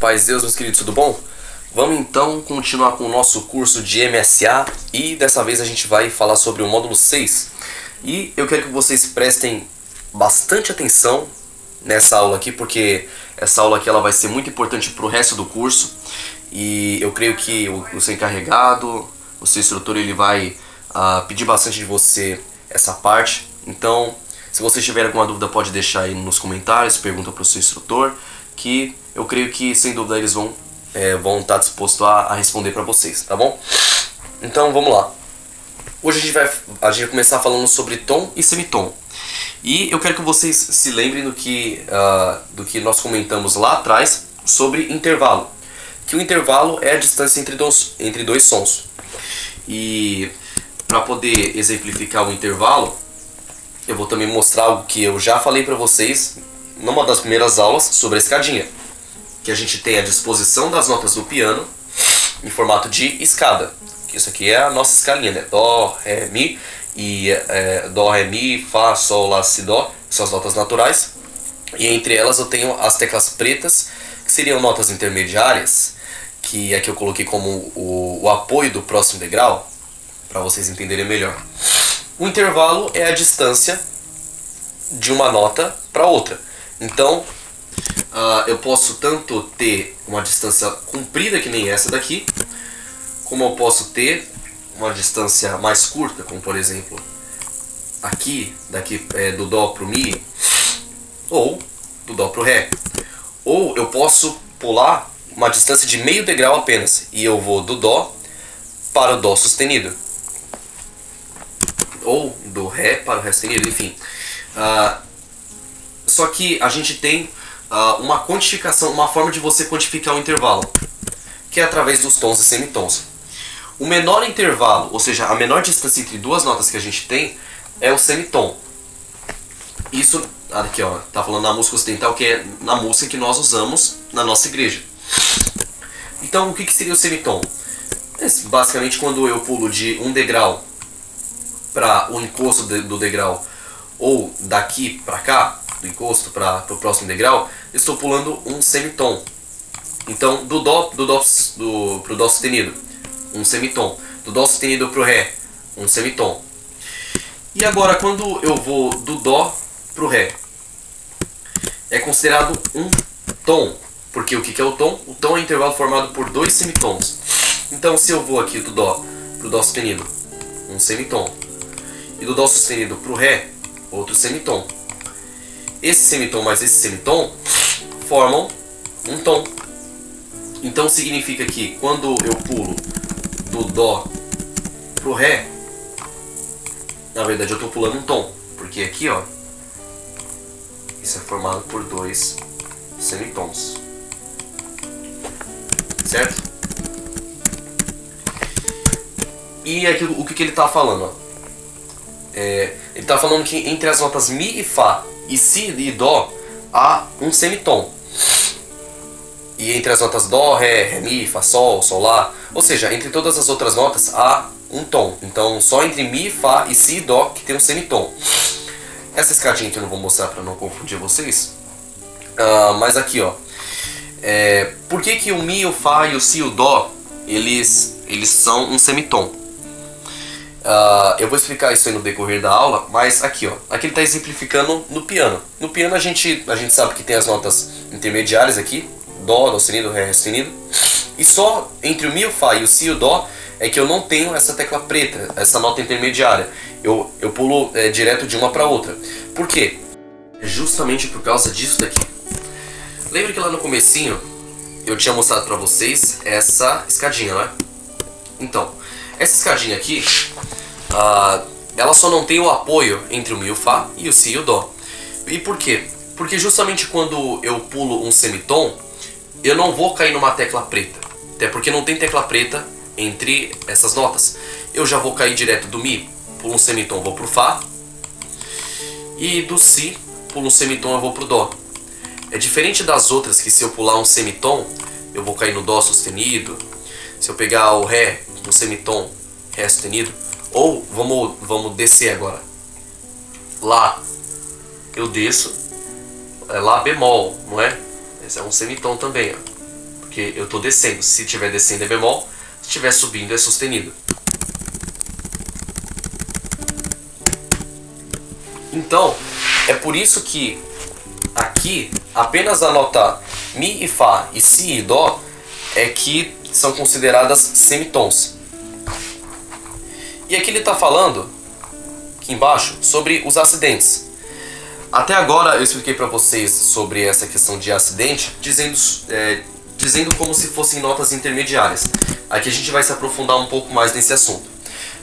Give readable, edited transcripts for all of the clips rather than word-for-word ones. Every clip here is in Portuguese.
Paz de Deus, meus queridos, tudo bom? Vamos então continuar com o nosso curso de MSA e dessa vez a gente vai falar sobre o módulo 6. E eu quero que vocês prestem bastante atenção nessa aula aqui, porque essa aula aqui ela vai ser muito importante para o resto do curso. E eu creio que o seu encarregado, o seu instrutor, ele vai pedir bastante de você essa parte. Então, se você tiver alguma dúvida, pode deixar aí nos comentários, pergunta para o seu instrutor, que eu creio que sem dúvida eles vão estar dispostos a responder para vocês, tá bom? Então vamos lá. Hoje a gente vai começar falando sobre tom e semitom. E eu quero que vocês se lembrem do que nós comentamos lá atrás sobre intervalo. Que o intervalo é a distância entre dois sons. E para poder exemplificar o intervalo, eu vou também mostrar algo que eu já falei para vocês numa das primeiras aulas sobre a escadinha. Que a gente tem a disposição das notas do piano em formato de escada. Isso aqui é a nossa escalinha, né? Dó, Ré, Mi, e Dó, Ré, Mi, Fá, Sol, Lá, Si, Dó, são as notas naturais. E entre elas eu tenho as teclas pretas, que seriam notas intermediárias, que aqui eu coloquei como o apoio do próximo degrau, para vocês entenderem melhor. O intervalo é a distância de uma nota para outra. Então, eu posso tanto ter uma distância comprida, que nem essa daqui, como eu posso ter uma distância mais curta, como por exemplo, daqui do Dó para o Mi, ou do Dó para o Ré. Ou eu posso pular uma distância de meio degrau apenas, e eu vou do Dó para o Dó sustenido, ou do Ré para o Ré sustenido, enfim. Só que a gente tem uma quantificação, uma forma de você quantificar o intervalo, que é através dos tons e semitons. O menor intervalo, ou seja, a menor distância entre duas notas que a gente tem, é o semitom. Isso aqui, ó, tá falando na música ocidental, que é na música que nós usamos na nossa igreja. Então, o que seria o semitom? Basicamente, quando eu pulo de um degrau para o encosto do degrau, ou daqui para cá, do encosto para o próximo degrau, eu estou pulando um semitom. Então, pro Dó sustenido, um semitom. Do Dó sustenido pro Ré, um semitom. E agora, quando eu vou do Dó pro Ré, é considerado um tom. Porque o que é o tom? O tom é um intervalo formado por dois semitons. Então, se eu vou aqui do Dó pro Dó sustenido, um semitom. E do Dó sustenido pro Ré, outro semitom. Esse semitom mais esse semitom formam um tom. Então significa que quando eu pulo do Dó pro Ré, na verdade eu estou pulando um tom. Porque aqui, ó, isso é formado por dois semitons. Certo? E aqui, o que ele está falando? Ó? Ele está falando que entre as notas Mi e Fá, e Si e Dó, há um semitom. E entre as notas Dó, Ré, Mi, Fá, Sol, Sol, Lá, ou seja, entre todas as outras notas há um tom. Então só entre Mi, Fá e Si e Dó que tem um semitom. Essa escadinha que eu não vou mostrar para não confundir vocês. Mas aqui, ó, por que o Mi, o Fá e o Si e o Dó eles são um semitom? Eu vou explicar isso aí no decorrer da aula, mas aqui, ó, aqui ele está exemplificando no piano. No piano a gente sabe que tem as notas intermediárias aqui, Dó, Dó sustenido, Ré sustenido, e só entre o Mi, o Fá e o Si e o Dó é que eu não tenho essa tecla preta, essa nota intermediária. Eu pulo direto de uma para outra. Por quê? É justamente por causa disso daqui. Lembra que lá no comecinho eu tinha mostrado para vocês essa escadinha, né? Então, essa escadinha aqui, ela só não tem o apoio entre o Mi, o Fá e o Si e o Dó. E por quê? Porque justamente quando eu pulo um semitom, eu não vou cair numa tecla preta. Até porque não tem tecla preta entre essas notas. Eu já vou cair direto do Mi, pulo um semitom, vou pro Fá. E do Si, pulo um semitom, eu vou pro Dó. É diferente das outras que se eu pular um semitom, eu vou cair no Dó sustenido. Se eu pegar o Ré, um semitom, Ré sustenido. Ou, vamos descer agora. Lá, eu desço. É Lá bemol, não é? Esse é um semitom também, ó. porque eu estou descendo. Se estiver descendo é bemol, se estiver subindo é sustenido. Então, é por isso que aqui apenas a nota Mi e Fá e Si e Dó é que são consideradas semitons. E aqui ele está falando, aqui embaixo, sobre os acidentes. Até agora eu expliquei para vocês sobre essa questão de acidente, dizendo como se fossem notas intermediárias. Aqui a gente vai se aprofundar um pouco mais nesse assunto.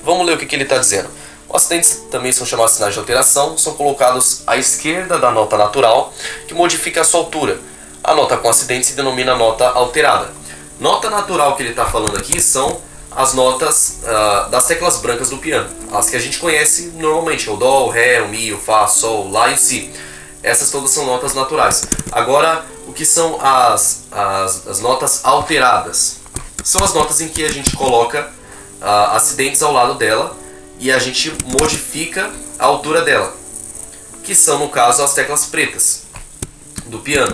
Vamos ler o que ele está dizendo. Os acidentes também são chamados de sinais de alteração, são colocados à esquerda da nota natural, que modifica a sua altura. A nota com acidente se denomina nota alterada. Nota natural que ele está falando aqui são as notas das teclas brancas do piano, as que a gente conhece normalmente, o Dó, o Ré, o Mi, o Fá, o Sol, o Lá e o Si. Essas todas são notas naturais. Agora, o que são as notas alteradas? São as notas em que a gente coloca acidentes ao lado dela e a gente modifica a altura dela, que são, no caso, as teclas pretas do piano.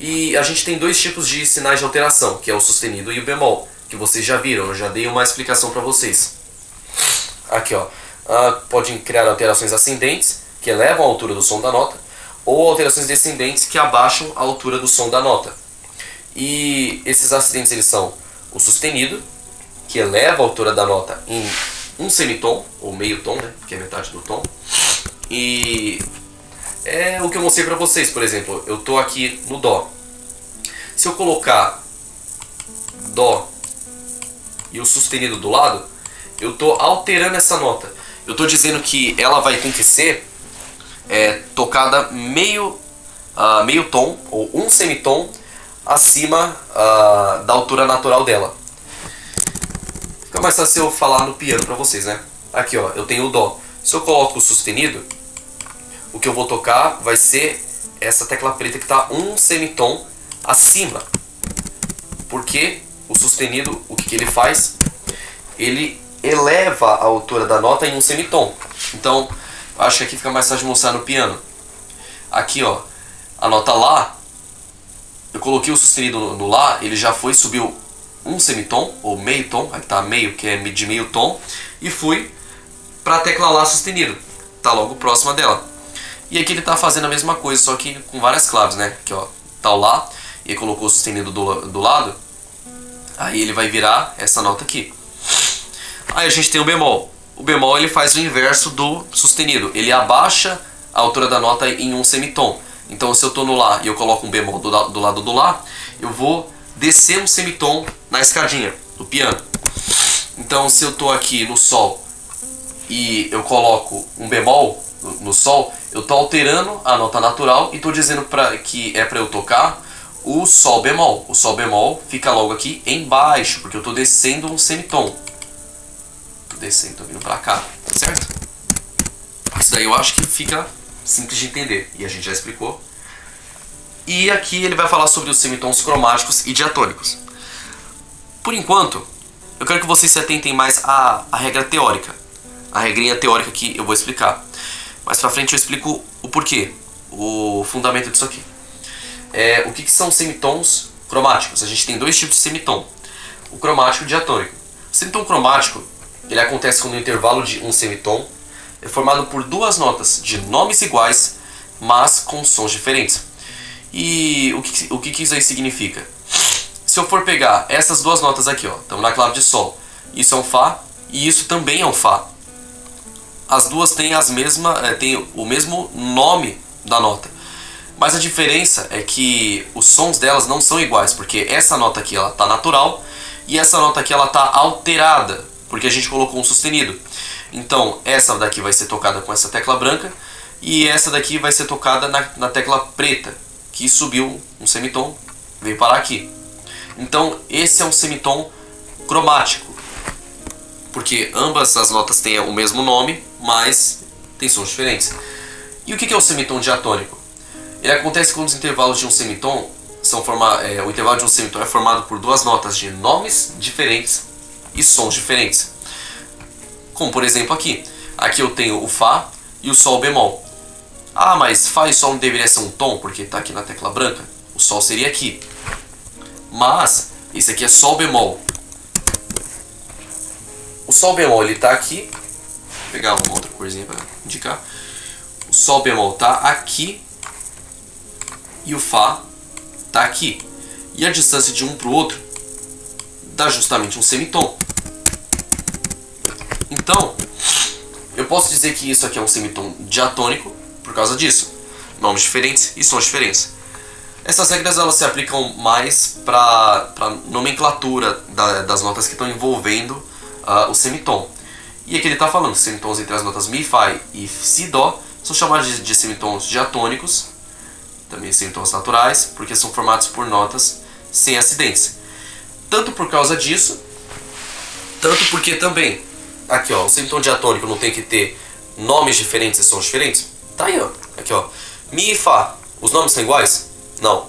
E a gente tem dois tipos de sinais de alteração, que é o sustenido e o bemol, que vocês já viram, eu já dei uma explicação para vocês. Aqui, ó, podem criar alterações ascendentes, que elevam a altura do som da nota, ou alterações descendentes, que abaixam a altura do som da nota. E esses acidentes, eles são o sustenido, que eleva a altura da nota em um semitom, ou meio tom, né, que é metade do tom. E é o que eu mostrei para vocês, por exemplo, eu estou aqui no Dó. Se eu colocar Dó e o sustenido do lado, eu estou alterando essa nota. Eu estou dizendo que ela vai ter que ser tocada meio tom, ou um semitom, acima da altura natural dela. Fica mais fácil eu falar no piano para vocês, né? Aqui, ó, eu tenho o Dó. Se eu coloco o sustenido, o que eu vou tocar vai ser essa tecla preta que está um semitom acima. Porque o sustenido, o que ele faz? Ele eleva a altura da nota em um semitom. Então, acho que aqui fica mais fácil de mostrar no piano. Aqui, ó, a nota Lá, eu coloquei o sustenido no Lá, ele já subiu um semitom, ou meio tom, aqui tá meio, que é de meio tom, e fui para a tecla Lá sustenido, tá logo próxima dela. E aqui ele tá fazendo a mesma coisa, só que com várias claves, né? Aqui, ó, tá o Lá, e colocou o sustenido do lado, aí ele vai virar essa nota aqui. Aí a gente tem o bemol. O bemol, ele faz o inverso do sustenido, ele abaixa a altura da nota em um semitom. Então, se eu tô no Lá e eu coloco um bemol do lado do Lá, eu vou descer um semitom na escadinha do piano. Então, se eu tô aqui no Sol e eu coloco um bemol no Sol, eu tô alterando a nota natural e tô dizendo que é para eu tocar o Sol bemol. O Sol bemol fica logo aqui embaixo, porque eu tô descendo um semitom. Tô descendo, tô vindo pra cá, certo? Isso daí eu acho que fica simples de entender, e a gente já explicou. E aqui ele vai falar sobre os semitons cromáticos e diatônicos. Por enquanto, eu quero que vocês se atentem mais à regra teórica. A regrinha teórica que eu vou explicar. Mais pra frente eu explico o porquê, o fundamento disso aqui. O que são semitons cromáticos? A gente tem dois tipos de semitom, o cromático e o diatônico. O semitom cromático, ele acontece quando o intervalo de um semitom é formado por duas notas de nomes iguais, mas com sons diferentes. E o que isso aí significa? Se eu for pegar essas duas notas aqui, ó, estamos na clave de Sol, isso é um Fá e isso também é um Fá. As duas têm têm o mesmo nome da nota, mas a diferença é que os sons delas não são iguais, porque essa nota aqui ela está natural e essa nota aqui ela está alterada, porque a gente colocou um sustenido. Então essa daqui vai ser tocada com essa tecla branca e essa daqui vai ser tocada na tecla preta, que subiu um semitom, veio parar aqui. Então esse é um semitom cromático, porque ambas as notas têm o mesmo nome, mas tem sons diferentes. E o que é o semitom diatônico? Ele acontece quando os intervalos de um semitom o intervalo de um semitom é formado por duas notas de nomes diferentes e sons diferentes. Como por exemplo aqui. Aqui eu tenho o Fá e o Sol bemol. Ah, mas Fá e Sol não deveria ser um tom, porque está aqui na tecla branca. O Sol seria aqui. Mas esse aqui é Sol bemol. O Sol bemol ele tá aqui. Vou pegar uma outra corzinha para indicar. O Sol bemol tá aqui e o Fá tá aqui. E a distância de um para o outro dá justamente um semitom. Então, eu posso dizer que isso aqui é um semitom diatônico por causa disso. Nomes diferentes e sons diferentes. Essas regras elas se aplicam mais para nomenclatura das notas que estão envolvendo o semitom. E aqui ele está falando que semitons entre as notas Mi, Fá e Si, Dó são chamados de semitons diatônicos, também semitons naturais, porque são formados por notas sem acidentes. Tanto por causa disso, tanto porque também, aqui ó, o semitom diatônico não tem que ter nomes diferentes e sons diferentes? Tá aí ó, aqui ó, Mi e Fá, os nomes são iguais? Não.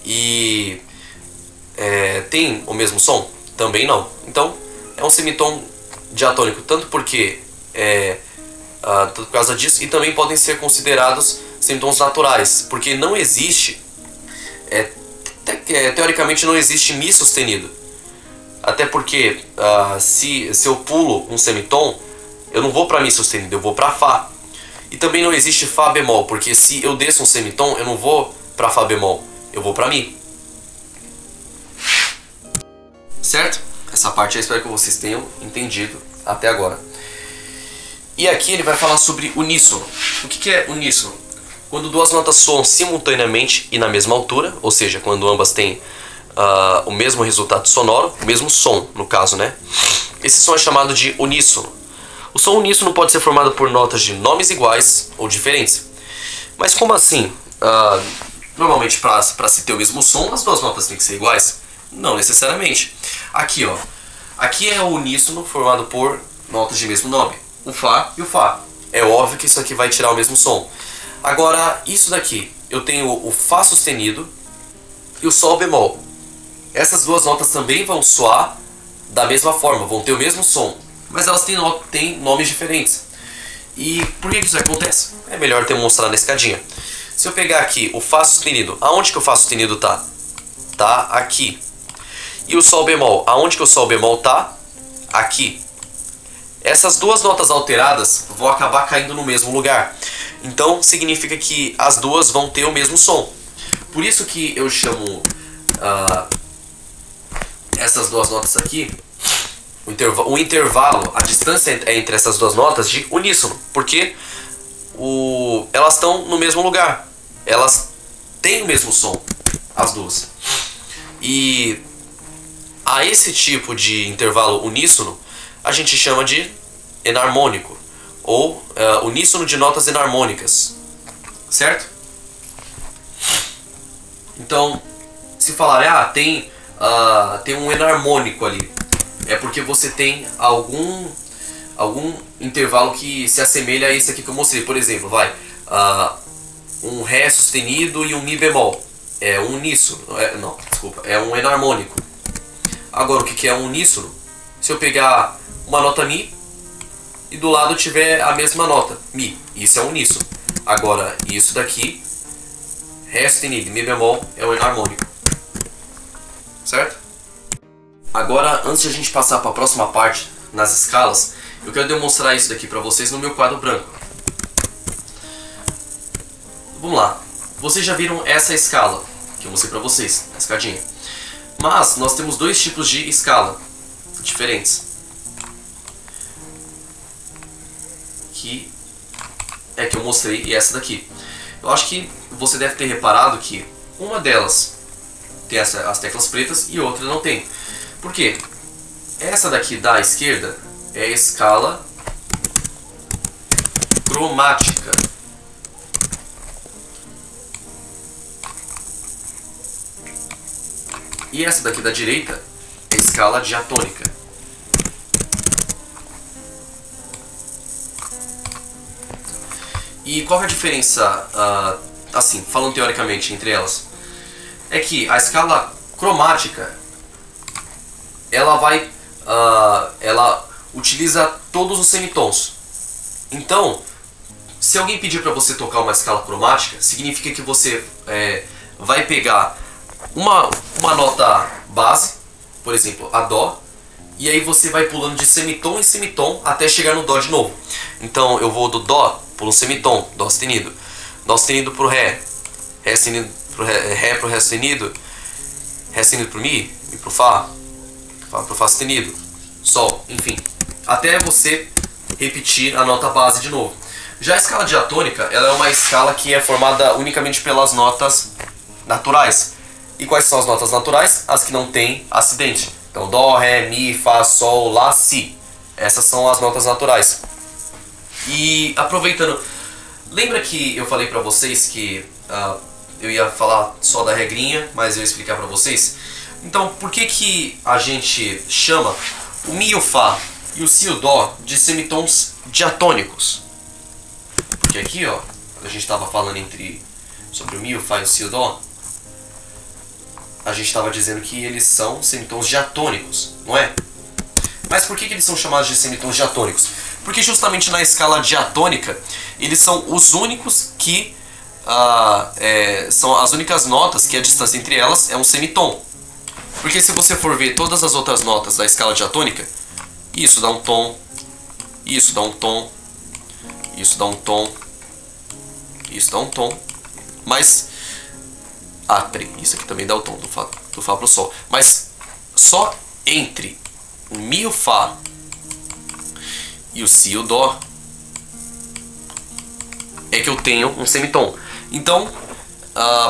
E tem o mesmo som? Também não. Então é um semitom diatônico, tanto porque tanto por causa disso, e também podem ser considerados semitons naturais, porque não existe, teoricamente não existe Mi sustenido. Até porque se eu pulo um semitom, eu não vou para Mi sustenido, eu vou para Fá. E também não existe Fá bemol, porque se eu desço um semitom, eu não vou para Fá bemol, eu vou para Mi. Certo? Essa parte eu espero que vocês tenham entendido até agora. E aqui ele vai falar sobre uníssono. O que é uníssono? Quando duas notas soam simultaneamente e na mesma altura, ou seja, quando ambas têm o mesmo resultado sonoro, o mesmo som, no caso, né? Esse som é chamado de uníssono. O som uníssono pode ser formado por notas de nomes iguais ou diferentes. Mas como assim? Normalmente, para se ter o mesmo som, as duas notas têm que ser iguais? Não necessariamente. Aqui, ó. Aqui é o uníssono formado por notas de mesmo nome. O Fá e o Fá. É óbvio que isso aqui vai tirar o mesmo som. Agora, isso daqui, eu tenho o Fá sustenido e o Sol bemol. Essas duas notas também vão soar da mesma forma, vão ter o mesmo som, mas elas têm nomes diferentes. E por que isso acontece? É melhor ter mostrado na escadinha. Se eu pegar aqui o Fá sustenido, aonde que o Fá sustenido tá? Tá aqui. E o Sol bemol, aonde que o Sol bemol tá? Aqui. Essas duas notas alteradas vão acabar caindo no mesmo lugar. Então significa que as duas vão ter o mesmo som. Por isso que eu chamo essas duas notas aqui, o intervalo, a distância entre essas duas notas de uníssono. Porque elas estão no mesmo lugar. Elas têm o mesmo som, as duas. E a esse tipo de intervalo uníssono a gente chama de enarmônico, ou uníssono de notas enarmônicas, certo? Então, se falar, tem um enarmônico ali, é porque você tem algum intervalo que se assemelha a esse aqui que eu mostrei. Por exemplo, um Ré sustenido e um Mi bemol, é um uníssono, é um enarmônico. Agora, o que é um uníssono? Se eu pegar uma nota Mi e do lado tiver a mesma nota, Mi, isso é um uníssono. Agora, isso daqui, Ré sustenido e Mi bemol, é um enarmônico. Certo? Agora, antes de a gente passar para a próxima parte, nas escalas, eu quero demonstrar isso daqui para vocês no meu quadro branco. Vamos lá. Vocês já viram essa escala que eu mostrei para vocês, a escadinha. Mas nós temos dois tipos de escala diferentes. Que eu mostrei, e essa daqui. Eu acho que você deve ter reparado que uma delas tem as teclas pretas e outra não tem. Por quê? Essa daqui da esquerda é a escala cromática. E essa daqui da direita é a escala diatônica. E qual é a diferença, assim, falando teoricamente, entre elas? É que a escala cromática, ela utiliza todos os semitons. Então, se alguém pedir para você tocar uma escala cromática, significa que você vai pegar uma nota base, por exemplo, a Dó, e aí você vai pulando de semitom em semitom até chegar no Dó de novo. Então eu vou do Dó, pulo um semitom, Dó sustenido pro Ré, Ré sustenido pro Ré pro Ré sustenido pro Mi pro Fá, Fá pro Fá sustenido, Sol, enfim, até você repetir a nota base de novo. Já a escala diatônica, ela é uma escala que é formada unicamente pelas notas naturais. E quais são as notas naturais? As que não têm acidente. Então, Dó, Ré, Mi, Fá, Sol, Lá, Si. Essas são as notas naturais. E aproveitando, lembra que eu falei pra vocês que eu ia falar só da regrinha, mas eu ia explicar pra vocês? Então, por que a gente chama o Mi e o Fá e o Si e o Dó de semitons diatônicos? Porque aqui, ó, quando a gente estava falando sobre o Mi, o Fá e o Si e o Dó, a gente estava dizendo que eles são semitons diatônicos, não é? Mas por que eles são chamados de semitons diatônicos? Porque justamente na escala diatônica, eles são os únicos que são as únicas notas que a distância entre elas é um semitom. Porque se você for ver todas as outras notas da escala diatônica, isso dá um tom, isso dá um tom, isso dá um tom, isso dá um tom, mas... peraí, isso aqui também dá o tom do Fá pro Sol. Mas só entre o Mi e o Fá e o Si e o Dó é que eu tenho um semitom. Então,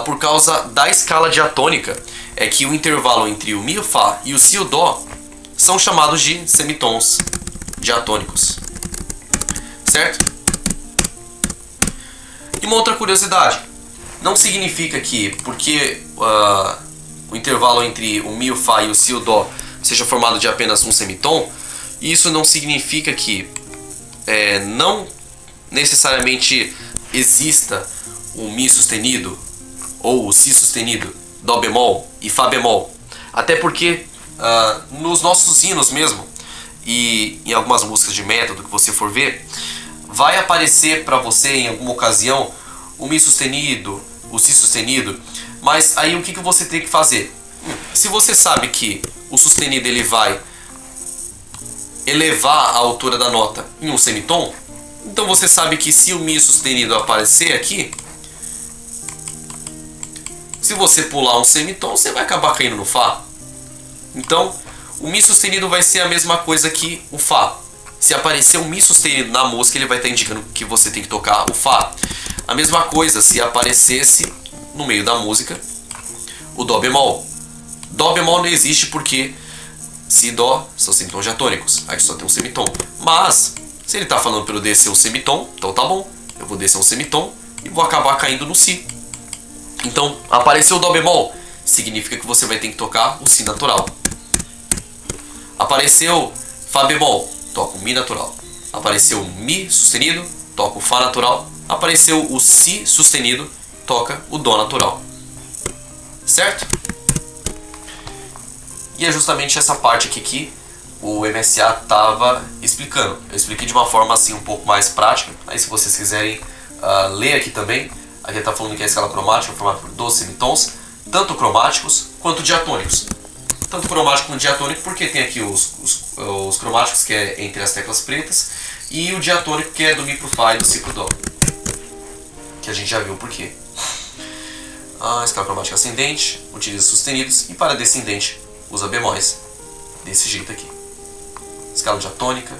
por causa da escala diatônica, é que o intervalo entre o Mi, o Fá e o Si e o Dó são chamados de semitons diatônicos. Certo? E uma outra curiosidade. Não significa que, porque o intervalo entre o Mi, o Fá e o Si e o Dó seja formado de apenas um semitom, isso não significa que não necessariamente exista o Mi sustenido ou o Si sustenido, Dó bemol e Fá bemol. Até porque nos nossos hinos mesmo, e em algumas músicas de método que você for ver, vai aparecer para você em alguma ocasião o Mi sustenido, o Si sustenido, mas aí o que você tem que fazer? Se você sabe que o sustenido ele vai elevar a altura da nota em um semitom, então você sabe que se o Mi sustenido aparecer aqui, se você pular um semitom, você vai acabar caindo no Fá. Então, o Mi sustenido vai ser a mesma coisa que o Fá. Se aparecer um Mi sustenido na música, ele vai estar indicando que você tem que tocar o Fá. A mesma coisa se aparecesse no meio da música o Dó bemol. Dó bemol não existe porque Si e Dó são semitons diatônicos. Aí só tem um semitom. Mas, se ele está falando para eu descer um semitom, então tá bom. Eu vou descer um semitom e vou acabar caindo no Si. Então, apareceu o Dó bemol, significa que você vai ter que tocar o Si natural. Apareceu Fá bemol, toca o Mi natural. Apareceu o Mi sustenido, toca o Fá natural. Apareceu o Si sustenido, toca o Dó natural. Certo? E é justamente essa parte aqui que o MSA estava explicando. Eu expliquei de uma forma assim um pouco mais prática. Aí se vocês quiserem ler aqui também, aqui está falando que a escala cromática é formada por 12 semitons, tanto cromáticos quanto diatônicos. Tanto cromático quanto diatônico, porque tem aqui os cromáticos, que é entre as teclas pretas, e o diatônico, que é do Mi pro Fá e do Si pro Dó, que a gente já viu por quê. A escala cromática ascendente utiliza sustenidos, e para descendente usa bemóis, desse jeito aqui. Escala diatônica,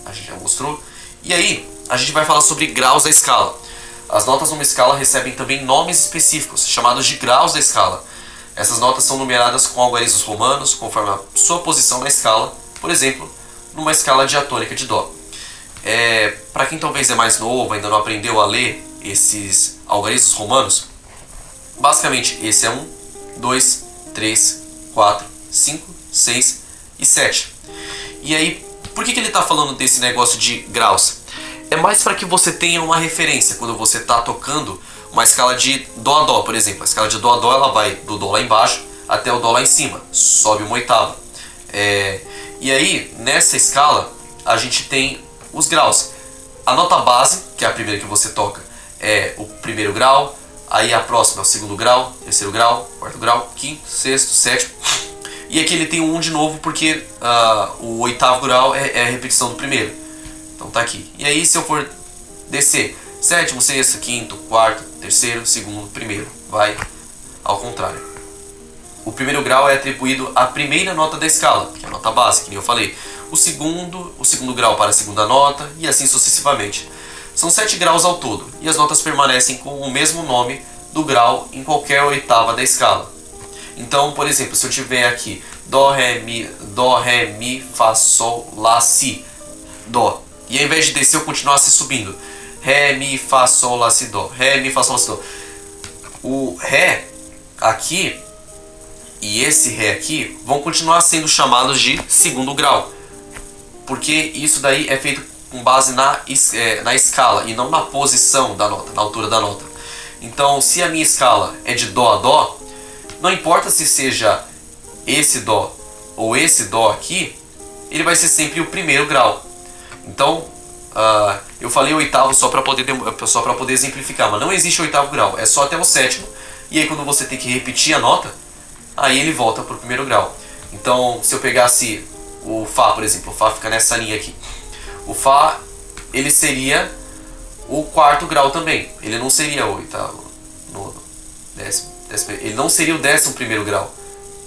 a gente já mostrou. E aí, a gente vai falar sobre graus da escala. As notas numa escala recebem também nomes específicos, chamados de graus da escala. Essas notas são numeradas com algarismos romanos, conforme a sua posição na escala, por exemplo, numa escala diatônica de Dó. Para quem talvez é mais novo, ainda não aprendeu a ler esses algarismos romanos, basicamente esse é 1, 2, 3, 4, 5, 6 e 7. E aí, por que ele está falando desse negócio de graus? É mais para que você tenha uma referência quando você está tocando uma escala de Dó a Dó, por exemplo. A escala de Dó a Dó, ela vai do Dó lá embaixo até o Dó lá em cima, sobe uma oitava. E aí, nessa escala, a gente tem os graus. A nota base, que é a primeira que você toca, é o primeiro grau, Aí a próxima é o segundo grau, terceiro grau, quarto grau, quinto, sexto, sétimo. E aqui ele tem um de novo porque o oitavo grau é a repetição do primeiro. Então tá aqui. E aí se eu for descer, sétimo, sexto, quinto, quarto, terceiro, segundo, primeiro. Vai ao contrário. O primeiro grau é atribuído à primeira nota da escala, que é a nota base, que nem eu falei. O segundo grau para a segunda nota e assim sucessivamente. São 7 graus ao todo e as notas permanecem com o mesmo nome do grau em qualquer oitava da escala. Então, por exemplo, se eu tiver aqui Dó, Ré, Mi, Fá, Sol, Lá, Si, Dó. E ao invés de descer eu continuasse subindo. Ré, Mi, Fá, Sol, Lá, Si, Dó. Ré, Mi, Fá, Sol, Lá, Si, Dó. O Ré aqui e esse Ré aqui vão continuar sendo chamados de segundo grau. Porque isso daí é feito com base na escala e não na posição da nota, na altura da nota. Então, se a minha escala é de Dó a Dó, não importa se seja esse Dó ou esse Dó aqui, ele vai ser sempre o primeiro grau. Então, eu falei oitavo só para poder exemplificar, mas não existe oitavo grau, é só até o sétimo. E aí quando você tem que repetir a nota, aí ele volta para o primeiro grau. Então, se eu pegasse o Fá, por exemplo, o Fá fica nessa linha aqui. O Fá, ele seria o quarto grau também. Ele não seria o oitavo, nono, décimo. Ele não seria o 11º grau.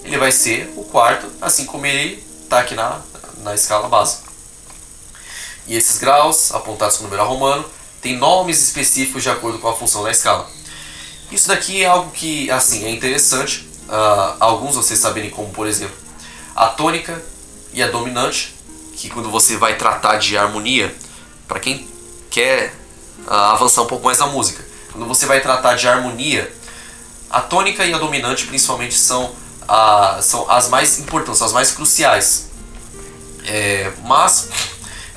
Ele vai ser o quarto, assim como ele está aqui na escala base. E esses graus, apontados com numeral romano, têm nomes específicos de acordo com a função da escala. Isso daqui é algo que, assim, é interessante. Alguns vocês saberem, como por exemplo a tônica e a dominante, que quando você vai tratar de harmonia, para quem quer avançar um pouco mais na música, quando você vai tratar de harmonia, a tônica e a dominante principalmente são as mais importantes, são as mais cruciais. Mas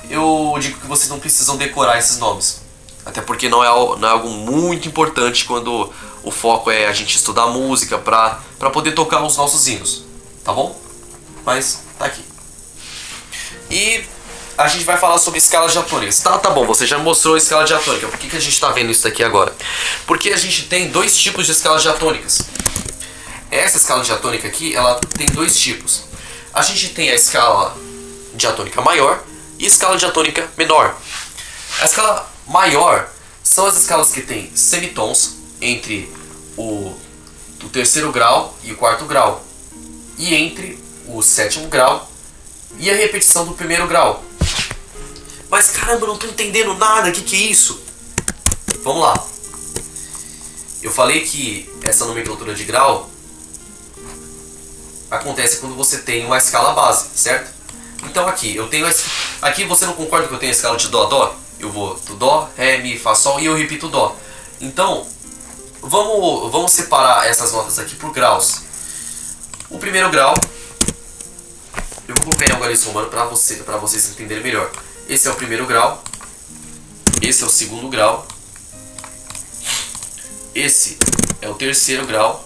eu digo que vocês não precisam decorar esses nomes, até porque não é algo muito importante quando o foco é a gente estudar música para poder tocar os nossos hinos, tá bom? Mas tá aqui. E a gente vai falar sobre escalas diatônicas. Tá bom, você já mostrou a escala diatônica. Por que a gente está vendo isso aqui agora? Porque a gente tem dois tipos de escalas diatônicas. Essa escala diatônica aqui, ela tem dois tipos. A gente tem a escala diatônica maior e a escala diatônica menor. A escala maior são as escalas que tem semitons entre o terceiro grau e o quarto grau, e entre o sétimo grau e a repetição do primeiro grau. Mas caramba, eu não estou entendendo nada, o que é isso? Vamos lá. Eu falei que essa nomenclatura de grau acontece quando você tem uma escala base, certo? Então aqui, eu tenho aqui você não concorda que eu tenho a escala de Dó a Dó? Eu vou do Dó, Ré, Mi, Fá, Sol e eu repito Dó. Então, vamos separar essas notas aqui por graus. O primeiro grau, eu vou colocar em algarismo romano para vocês entenderem melhor. Esse é o primeiro grau, esse é o segundo grau, esse é o terceiro grau,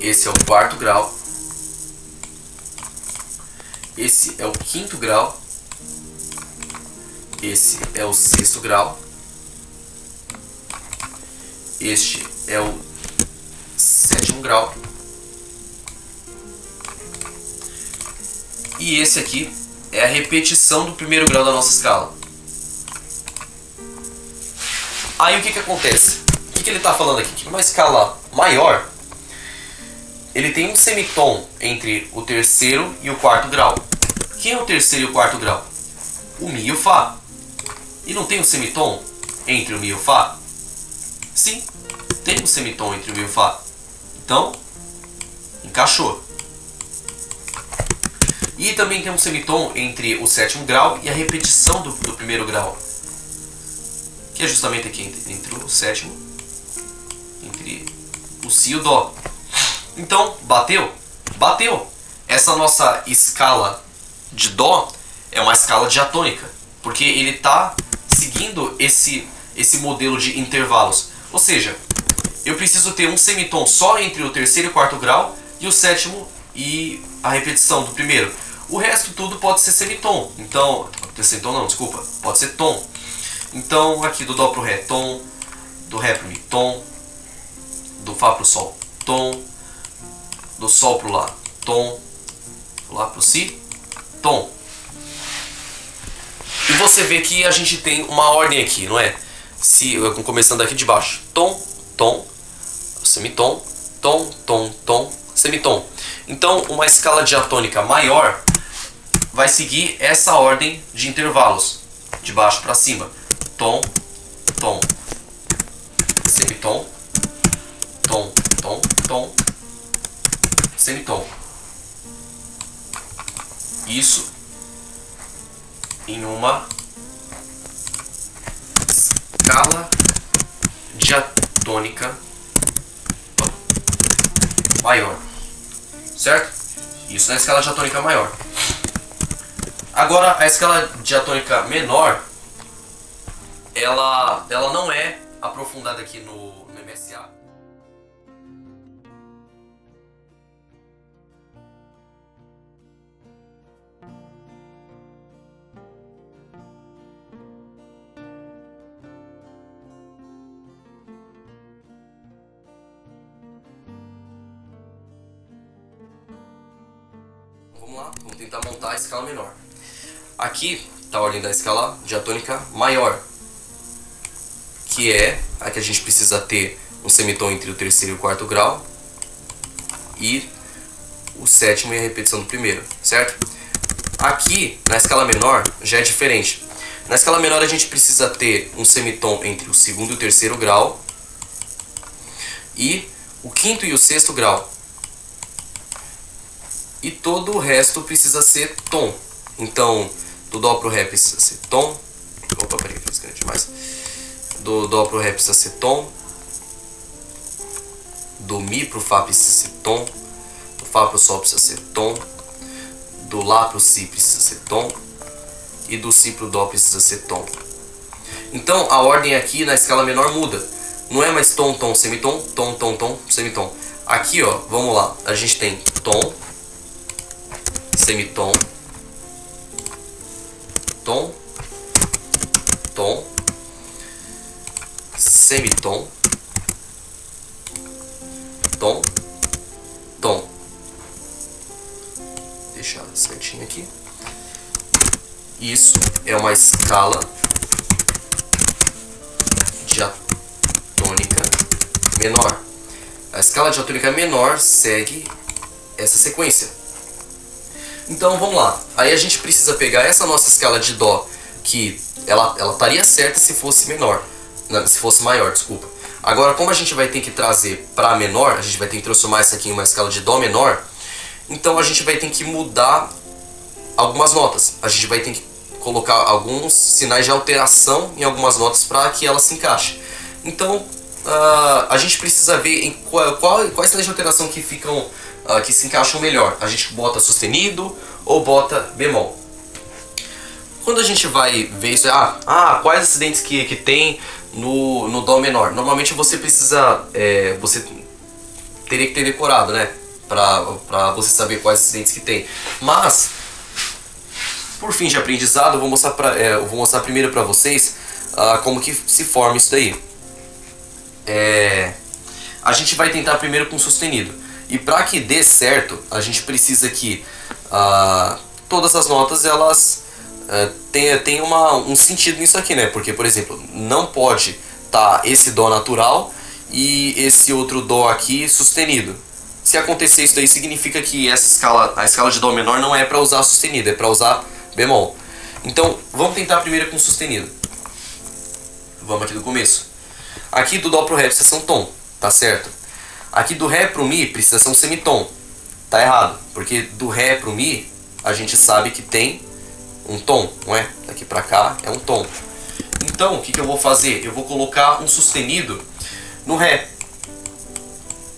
esse é o quarto grau, esse é o quinto grau, esse é o sexto grau, este é o sétimo grau e esse aqui é a repetição do primeiro grau da nossa escala. Aí o que acontece? O que ele está falando aqui? Que uma escala maior, ele tem um semitom entre o terceiro e o quarto grau. Quem é o terceiro e o quarto grau? O Mi e o Fá. E não tem um semitom entre o Mi e o Fá? Sim, tem um semitom entre o Mi e o Fá. Então, encaixou. E também tem um semitom entre o sétimo grau e a repetição do primeiro grau, que é justamente aqui entre o sétimo, entre o Si e o Dó. Então, bateu? Bateu! Essa nossa escala de Dó é uma escala diatônica, porque ele está seguindo esse modelo de intervalos. Ou seja, eu preciso ter um semitom só entre o terceiro e o quarto grau e o sétimo e a repetição do primeiro. O resto tudo pode ser semitom. Então, semitom não, desculpa, pode ser tom. Então, aqui do Dó pro Ré, tom, Do Ré pro Mi, tom. Do Fá pro Sol, tom. Do Sol pro Lá, tom. Do Lá pro Si, tom. E você vê que a gente tem uma ordem aqui, não é? Se, começando aqui de baixo, tom, tom, semitom, tom, tom, tom, semitom. Então, uma escala diatônica maior vai seguir essa ordem de intervalos, de baixo para cima. Tom, tom, semitom, tom, tom, tom, semitom. Isso em uma escala diatônica maior, certo? Isso na escala diatônica maior. Agora, a escala diatônica menor, ela não é aprofundada aqui no MSA. Vamos lá, vamos tentar montar a escala menor. Aqui está a ordem da escala diatônica maior, que é a que a gente precisa ter um semitom entre o terceiro e o quarto grau e o sétimo e a repetição do primeiro, certo? Aqui na escala menor já é diferente. Na escala menor a gente precisa ter um semitom entre o segundo e o terceiro grau e o quinto e o sexto grau. E todo o resto precisa ser tom. Então, do Dó pro Ré precisa ser tom. Opa, peraí, fiz grande demais. Do Dó pro Ré precisa ser tom. Do Mi pro Fá precisa ser tom. Do Fá pro Sol precisa ser tom. Do Lá pro Si precisa ser tom. E do Si pro Dó precisa ser tom. Então, a ordem aqui na escala menor muda. Não é mais tom, tom, semitom, tom, tom, tom, semitom. Aqui, ó, vamos lá. A gente tem tom, semitom, tom, tom, semitom, tom, tom. Deixar certinho aqui. Isso é uma escala diatônica menor. A escala diatônica menor segue essa sequência. Então vamos lá. Aí a gente precisa pegar essa nossa escala de Dó, que ela estaria certa se fosse menor, não, se fosse maior, desculpa. Agora, como a gente vai ter que trazer para menor, a gente vai ter que transformar isso aqui em uma escala de Dó menor, então a gente vai ter que mudar algumas notas. A gente vai ter que colocar alguns sinais de alteração em algumas notas para que ela se encaixe. Então a gente precisa ver em quais sinais de alteração que ficam, que se encaixam melhor. A gente bota sustenido ou bota bemol. Quando a gente vai ver isso, quais acidentes que tem no Dó menor? Normalmente você precisa, você teria que ter decorado, né? Pra você saber quais acidentes que tem. Mas, por fim de aprendizado, eu vou mostrar primeiro pra vocês como que se forma isso daí. A gente vai tentar primeiro com sustenido. E para que dê certo, a gente precisa que todas as notas elas tenham um sentido nisso aqui, né? Porque, por exemplo, não pode estar esse Dó natural e esse outro Dó aqui sustenido. Se acontecer isso daí, significa que a escala de Dó menor não é para usar sustenido, é para usar bemol. Então, vamos tentar primeiro com sustenido. Vamos aqui do começo. Aqui do Dó pro Ré precisa ser um tom, tá certo? Aqui do Ré pro Mi precisa ser um semitom. Tá errado, porque do Ré pro Mi a gente sabe que tem um tom, não é? Daqui pra cá é um tom. Então, o que eu vou fazer? Eu vou colocar um sustenido no Ré.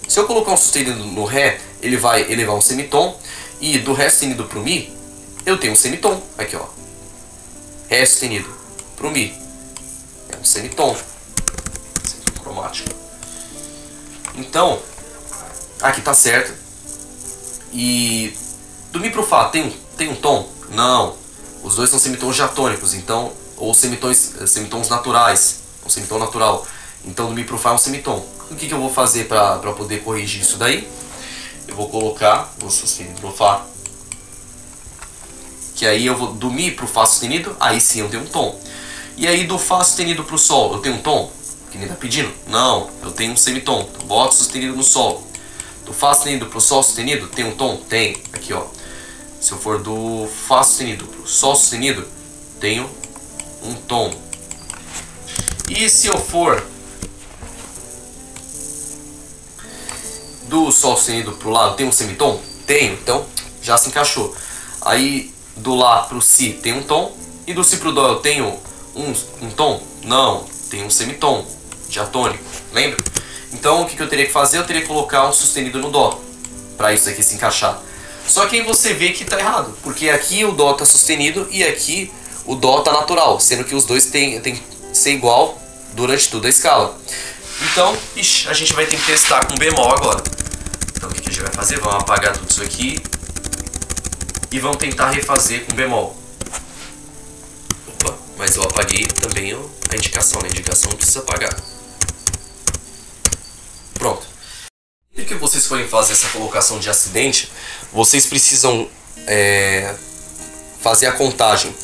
Se eu colocar um sustenido no Ré, ele vai elevar um semitom. E do Ré sustenido pro Mi, eu tenho um semitom. Aqui, ó. Ré sustenido pro Mi. É um semitom. Semitom cromático. Então, aqui tá certo. E do Mi pro Fá tem um tom? Não. Os dois são semitons diatônicos, então, ou semitons naturais. Um semitom natural. Então do Mi pro Fá é um semitom. O que eu vou fazer para poder corrigir isso daí? Eu vou colocar o sustenido pro Fá. Que aí eu vou do Mi pro Fá sustenido, aí sim eu tenho um tom. E aí do Fá sustenido pro Sol, eu tenho um tom? Que nem tá pedindo? Não, eu tenho um semitom. Então, boto sustenido no Sol. Do Fá sustenido pro Sol sustenido, tem um tom? Tem. Aqui, ó. Se eu for do Fá sustenido pro Sol sustenido, tenho um tom. E se eu for do Sol sustenido pro Lá, tem um semitom? Tenho. Então, já se encaixou. Aí, do Lá pro Si, tem um tom. E do Si pro Dó, eu tenho um tom? Não. Tem um semitom diatônico. Lembra? Então, o que eu teria que fazer? Eu teria que colocar um sustenido no Dó. Para isso aqui se encaixar. Só que aí você vê que tá errado. Porque aqui o Dó tá sustenido e aqui o Dó tá natural. Sendo que os dois tem que ser igual durante toda a escala. Então, a gente vai ter que testar com bemol agora. Então o que a gente vai fazer? Vamos apagar tudo isso aqui. E vamos tentar refazer com bemol. Opa, mas eu apaguei também a indicação, né? A indicação não precisa apagar. Pronto. E que vocês forem fazer essa colocação de acidente, vocês precisam fazer a contagem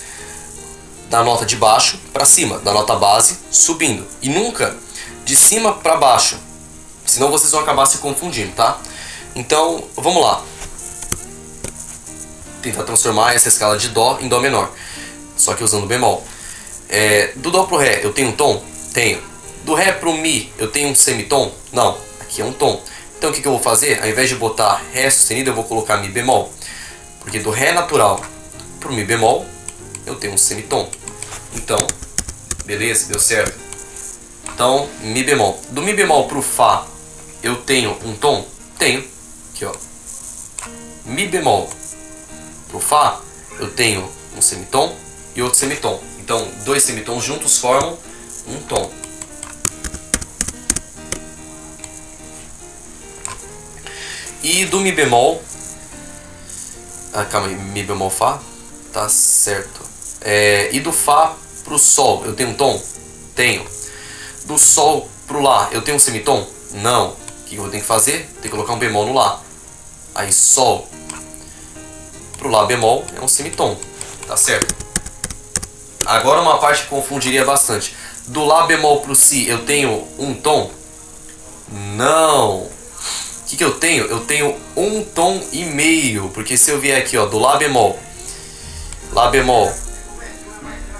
da nota de baixo para cima, da nota base subindo. E nunca de cima para baixo. Senão vocês vão acabar se confundindo, tá? Então, vamos lá. Tentar transformar essa escala de Dó em Dó menor. Só que usando bemol. Do Dó pro Ré eu tenho um tom? Tenho. Do Ré pro Mi eu tenho um semitom? Não. Aqui é um tom. Então o que eu vou fazer? Ao invés de botar Ré sustenido, eu vou colocar Mi bemol. Porque do Ré natural pro Mi bemol eu tenho um semitom. Então, beleza, deu certo. Então, Mi bemol. Do Mi bemol pro Fá eu tenho um tom? Tenho. Aqui, ó. Mi bemol pro Fá eu tenho um semitom e outro semitom. Então, dois semitons juntos formam um tom. E do Mi bemol... calma aí, Mi bemol Fá? Tá certo. E do Fá pro Sol, eu tenho um tom? Tenho. Do Sol pro Lá, eu tenho um semitom? Não. O que eu tenho que fazer? Tem que colocar um bemol no Lá. Aí Sol pro Lá bemol é um semitom. Tá certo. Agora uma parte que confundiria bastante. Do Lá bemol pro Si, eu tenho um tom? Não. O que eu tenho? Eu tenho um tom e meio. Porque se eu vier aqui, ó, do Lá bemol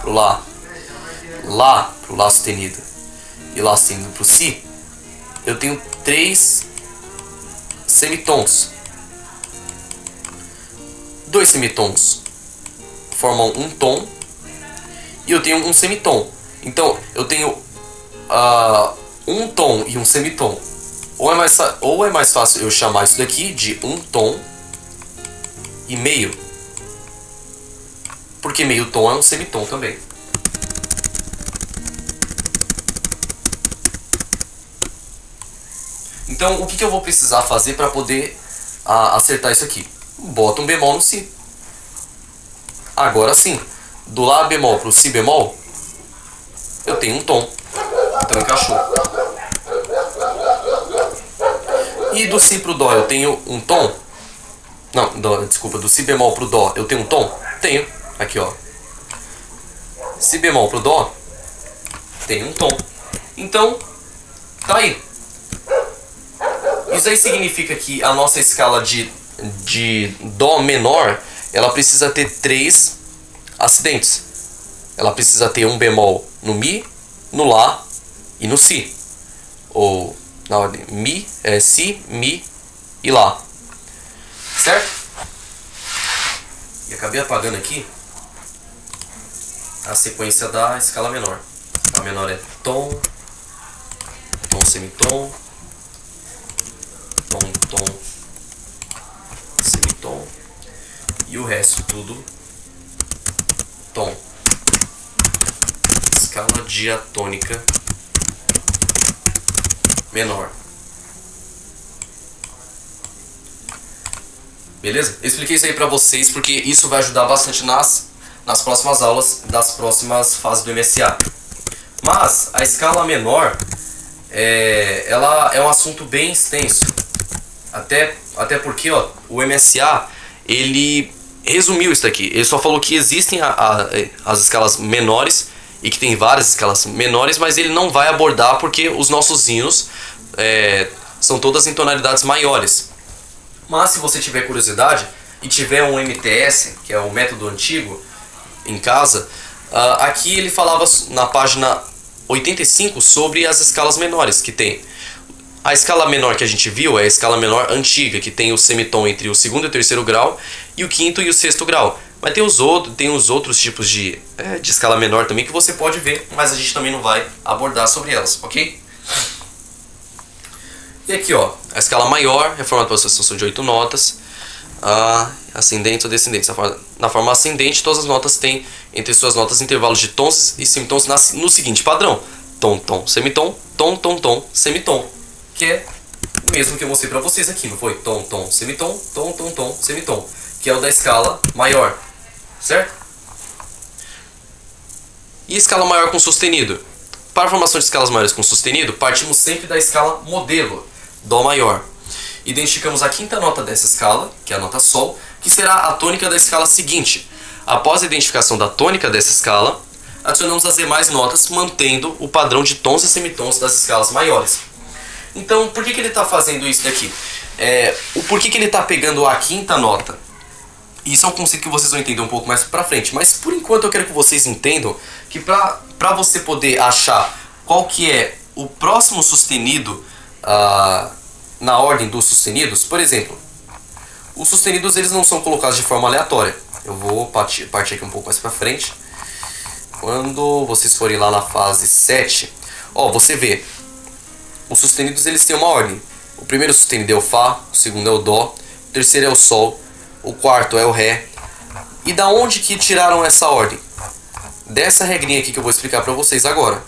pro Lá pro Lá sustenido e Lá sustenido pro Si, eu tenho 3 semitons. 2 semitons formam um tom e eu tenho um semitom. Então eu tenho um tom e um semitom. Ou é mais fácil eu chamar isso daqui de um tom e meio. Porque meio tom é um semitom também. Então o que eu vou precisar fazer para poder acertar isso aqui? Bota um bemol no Si. Agora sim, do Lá bemol pro Si bemol, eu tenho um tom. Então encaixou. E do Si pro Dó eu tenho um tom? Não, desculpa, do Si bemol pro Dó eu tenho um tom? Tenho. Aqui, ó. Si bemol pro Dó tem um tom. Então, tá aí. Isso aí significa que a nossa escala de Dó menor, ela precisa ter 3 acidentes. Ela precisa ter um bemol no Mi, no Lá e no Si. Ou na ordem Mi, Si, Mi e Lá. Certo? E acabei apagando aqui a sequência da escala menor. A escala menor é tom, tom, semitom, tom, tom, semitom e o resto tudo tom. Escala diatônica menor. Beleza? Eu expliquei isso aí pra vocês porque isso vai ajudar bastante nas próximas aulas das próximas fases do MSA. Mas a escala menor, ela é um assunto bem extenso. Até porque ó, o MSA ele resumiu isso daqui. Ele só falou que existem as escalas menores e que tem várias escalas menores, mas ele não vai abordar porque os nossos hinos são todas em tonalidades maiores. Mas se você tiver curiosidade e tiver um MTS, que é o método antigo, em casa, aqui ele falava na página 85 sobre as escalas menores que tem. A escala menor que a gente viu é a escala menor antiga, que tem o semitom entre o segundo e o terceiro grau e o quinto e o sexto grau. Mas tem os outros tipos de escala menor também que você pode ver, mas a gente também não vai abordar sobre elas, ok? E aqui ó, a escala maior é formada por sucessão de 8 notas, ascendente ou descendente. Na forma ascendente, todas as notas têm entre suas notas intervalos de tons e semitons no seguinte padrão: tom, tom, semitom, tom, tom, tom, semitom. Que é o mesmo que eu mostrei pra vocês aqui, não foi? Tom, tom, semitom, tom, tom, tom, semitom. Que é o da escala maior, certo? E escala maior com sustenido? Para a formação de escalas maiores com sustenido, partimos sempre da escala modelo, Dó maior. Identificamos a quinta nota dessa escala, que é a nota Sol, que será a tônica da escala seguinte. Após a identificação da tônica dessa escala, adicionamos as demais notas, mantendo o padrão de tons e semitons das escalas maiores. Então, por que ele está fazendo isso daqui? Por que ele está pegando a quinta nota? Isso é um conceito que vocês vão entender um pouco mais pra frente. Mas por enquanto eu quero que vocês entendam que pra você poder achar qual que é o próximo sustenido na ordem dos sustenidos, por exemplo, os sustenidos eles não são colocados de forma aleatória. Eu vou partir aqui um pouco mais pra frente. Quando vocês forem lá na fase 7, ó, você vê, os sustenidos eles têm uma ordem. O primeiro sustenido é o Fá, o segundo é o Dó, o terceiro é o Sol, o quarto é o Ré. E da onde que tiraram essa ordem? Dessa regrinha aqui que eu vou explicar para vocês agora.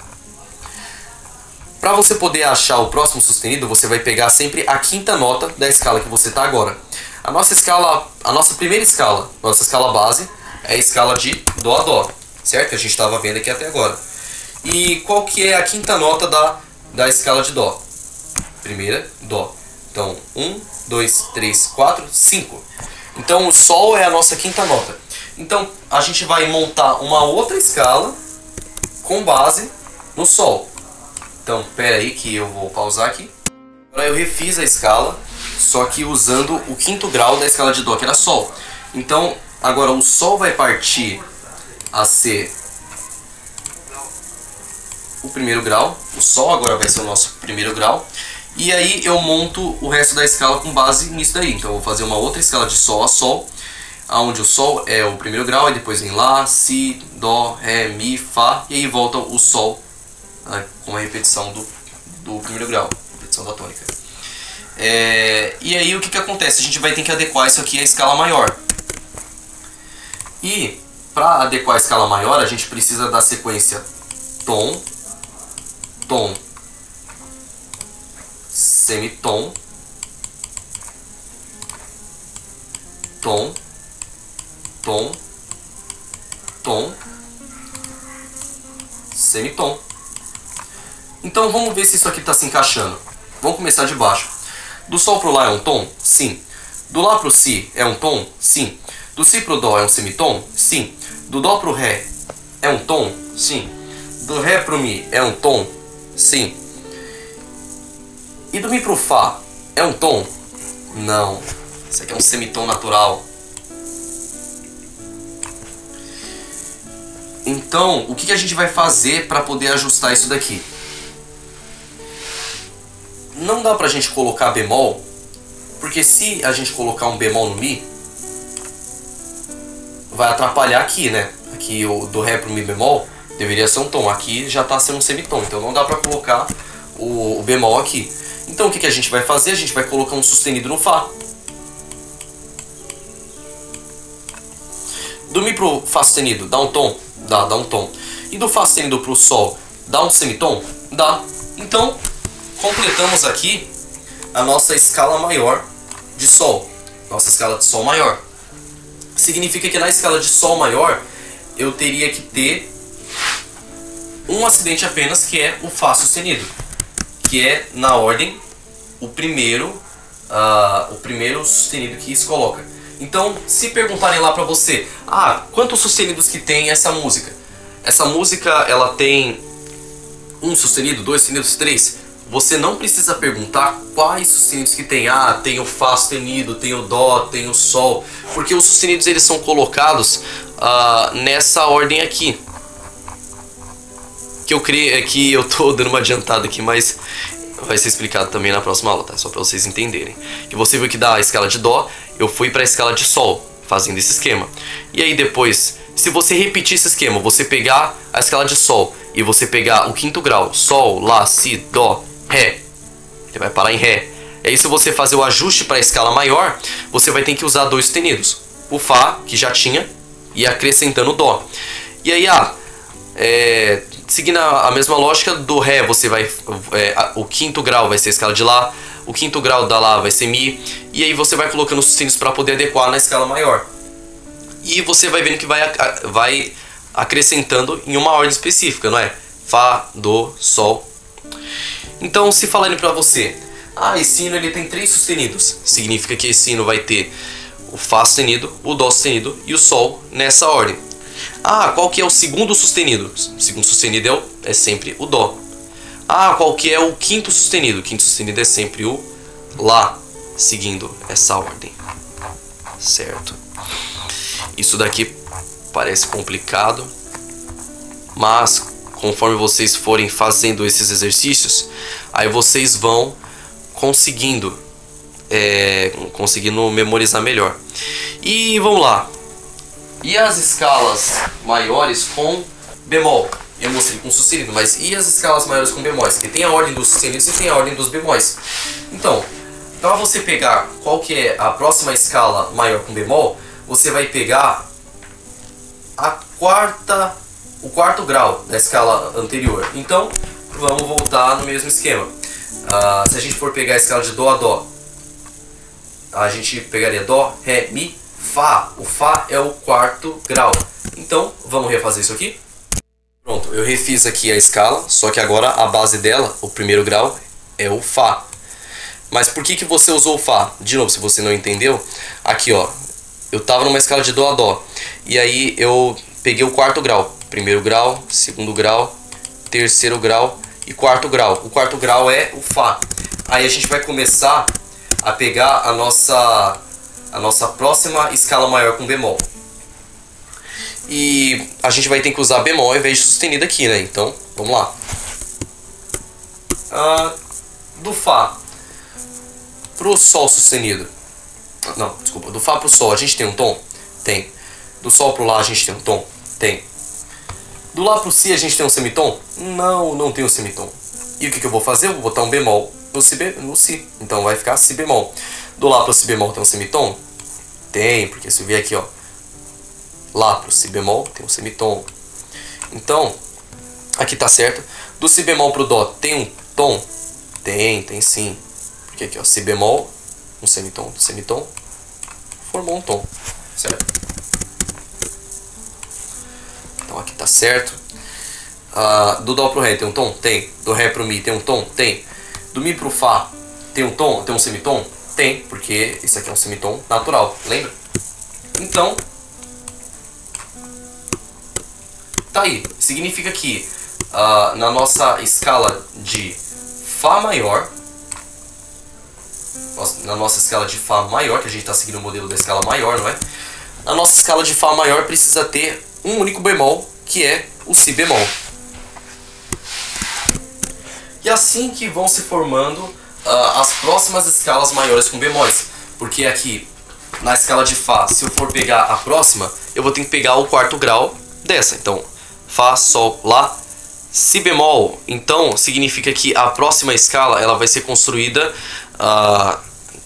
Para você poder achar o próximo sustenido, você vai pegar sempre a quinta nota da escala que você está agora. A nossa primeira escala, nossa escala base, é a escala de Dó a Dó, certo? Que a gente estava vendo aqui até agora. E qual que é a quinta nota da escala de Dó? Primeira, Dó. Então, 1, 2, 3, 4, 5. Então, o Sol é a nossa quinta nota. Então, a gente vai montar uma outra escala com base no Sol. Então, pera aí que eu vou pausar aqui. Agora eu refiz a escala, só que usando o quinto grau da escala de Dó, que era Sol. Então, agora o Sol vai partir a ser o primeiro grau. O Sol agora vai ser o nosso primeiro grau. E aí eu monto o resto da escala com base nisso daí. Então eu vou fazer uma outra escala de Sol a Sol, onde o Sol é o primeiro grau, e depois vem Lá, Si, Dó, Ré, Mi, Fá, e aí volta o Sol, com a repetição do primeiro grau, repetição da tônica. E aí o que acontece? A gente vai ter que adequar isso aqui à escala maior. E para adequar a escala maior, a gente precisa da sequência tom, tom, semitom, tom, tom, tom, semitom. Então vamos ver se isso aqui está se encaixando. Vamos começar de baixo. Do Sol pro Lá é um tom? Sim. Do Lá pro Si é um tom? Sim. Do Si pro Dó é um semitom? Sim. Do Dó pro Ré é um tom? Sim. Do Ré pro Mi é um tom? Sim. E do Mi pro Fá é um tom? Não. Isso aqui é um semitom natural. Então, o que a gente vai fazer para poder ajustar isso daqui? Não dá pra gente colocar bemol, porque se a gente colocar um bemol no Mi, vai atrapalhar aqui, né? Aqui o do Ré pro Mi bemol deveria ser um tom, aqui já está sendo um semitom, então não dá pra colocar o bemol aqui. Então o que a gente vai fazer? A gente vai colocar um sustenido no Fá. Do Mi pro Fá sustenido, dá um tom? Dá um tom. E do Fá sustenido pro Sol, dá um semitom? Dá. Então, completamos aqui a nossa escala maior de Sol. Nossa escala de Sol maior. Significa que na escala de Sol maior, eu teria que ter um acidente apenas, que é o Fá sustenido. que é na ordem o primeiro sustenido que se coloca. Então, se perguntarem lá pra você, quantos sustenidos que tem essa música? Essa música, ela tem um sustenido, dois sustenidos, três. Você não precisa perguntar quais sustenidos que tem. Tem o Fá sustenido, tem o Dó, tem o Sol. Porque os sustenidos, eles são colocados nessa ordem aqui. Que eu creio que eu tô dando uma adiantada aqui, mas vai ser explicado também na próxima aula, tá? Só pra vocês entenderem. Que você viu que da escala de Dó, eu fui pra escala de Sol, fazendo esse esquema. E aí depois, se você repetir esse esquema, você pegar a escala de Sol e você pegar o quinto grau, Sol, Lá, Si, Dó, Ré, ele vai parar em Ré. E aí se você fazer o ajuste para a escala maior, você vai ter que usar dois sustenidos. O Fá, que já tinha, e acrescentando o Dó. E aí, seguindo a mesma lógica do Ré, você vai o quinto grau vai ser a escala de Lá, o quinto grau da Lá vai ser Mi, e aí você vai colocando os sustenidos para poder adequar na escala maior. E você vai vendo que vai acrescentando em uma ordem específica, não é? Fá, Dó, Sol. Então, se falarem pra você, esse hino ele tem três sustenidos, significa que esse hino vai ter o Fá sustenido, o Dó sustenido e o Sol nessa ordem. Qual que é o segundo sustenido? O segundo sustenido é sempre o Dó. Qual que é o quinto sustenido? O quinto sustenido é sempre o Lá, seguindo essa ordem. Certo? Isso daqui parece complicado, mas conforme vocês forem fazendo esses exercícios, aí vocês vão conseguindo memorizar melhor. E vamos lá. E as escalas maiores com bemol? Eu mostrei com sustenido, mas e as escalas maiores com bemóis? Porque tem a ordem dos sustenidos e tem a ordem dos bemóis. Então, para você pegar qual que é a próxima escala maior com bemol, você vai pegar o quarto grau da escala anterior. Então, vamos voltar no mesmo esquema. Se a gente for pegar a escala de Dó a Dó, a gente pegaria Dó, Ré, Mi, Fá. O Fá é o quarto grau. Então, vamos refazer isso aqui? Pronto, eu refiz aqui a escala, só que agora a base dela, o primeiro grau, é o Fá. Mas por que você usou o Fá? De novo, se você não entendeu, aqui ó, eu tava numa escala de Dó a Dó, e aí eu peguei o quarto grau, primeiro grau, segundo grau, terceiro grau e quarto grau. O quarto grau é o Fá. Aí a gente vai começar a pegar a nossa próxima escala maior com bemol. E a gente vai ter que usar bemol ao invés de sustenido aqui, né? Então, vamos lá. Do Fá pro Sol sustenido. Não, desculpa. Do Fá pro Sol a gente tem um tom? Tem. Do Sol pro Lá a gente tem um tom? Tem. Do Lá pro Si a gente tem um semitom? Não, não tem um semitom. E o que eu vou fazer? Eu vou botar um bemol no Si. Então vai ficar Si bemol. Do Lá pro Si bemol tem um semitom? Tem, porque se eu vier aqui, ó, Lá pro Si bemol tem um semitom. Então, aqui tá certo. Do Si bemol pro Dó tem um tom? Tem sim. Porque aqui, ó, Si bemol, um semitom, semitom, formou um tom, certo? Então aqui tá certo. Do Dó pro Ré tem um tom? Tem. Do Ré pro Mi tem um tom? Tem. Do Mi pro Fá tem um tom? Tem um semitom? Tem, porque isso aqui é um semitom natural, lembra? Então, tá aí. Significa que na nossa escala de Fá maior, na nossa escala de Fá maior, que a gente está seguindo o modelo da escala maior, não é? Na nossa escala de Fá maior precisa ter um único bemol, que é o Si bemol. E assim que vão se formando as próximas escalas maiores com bemóis. Porque aqui, na escala de Fá, se eu for pegar a próxima, eu vou ter que pegar o quarto grau dessa. Então, Fá, Sol, Lá, Si bemol. Então, significa que a próxima escala ela vai ser construída,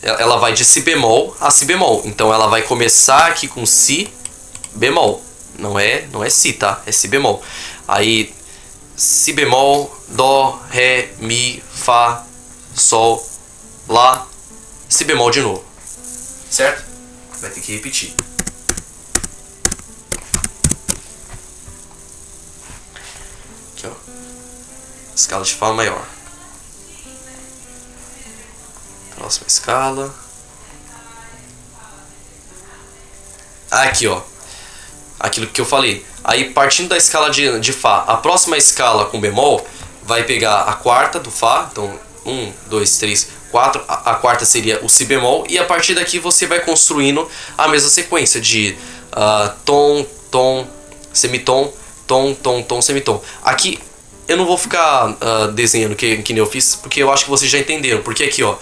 ela vai de Si bemol a Si bemol. Então, ela vai começar aqui com Si bemol. Não é Si, tá? É Si bemol. Aí, Si bemol, Dó, Ré, Mi, Fá, Sol, Lá, Si bemol de novo. Certo? Vai ter que repetir. Aqui, ó. Escala de Fá maior. Próxima escala. Aqui, ó. Aquilo que eu falei. Aí, partindo da escala de Fá, a próxima escala com bemol vai pegar a quarta do Fá. Então, 1, 2, 3, 4. A quarta seria o Si bemol. E a partir daqui você vai construindo a mesma sequência de tom, tom, semitom, tom, tom, tom, semitom. Aqui eu não vou ficar desenhando que nem eu fiz, porque eu acho que vocês já entenderam. Porque aqui, ó,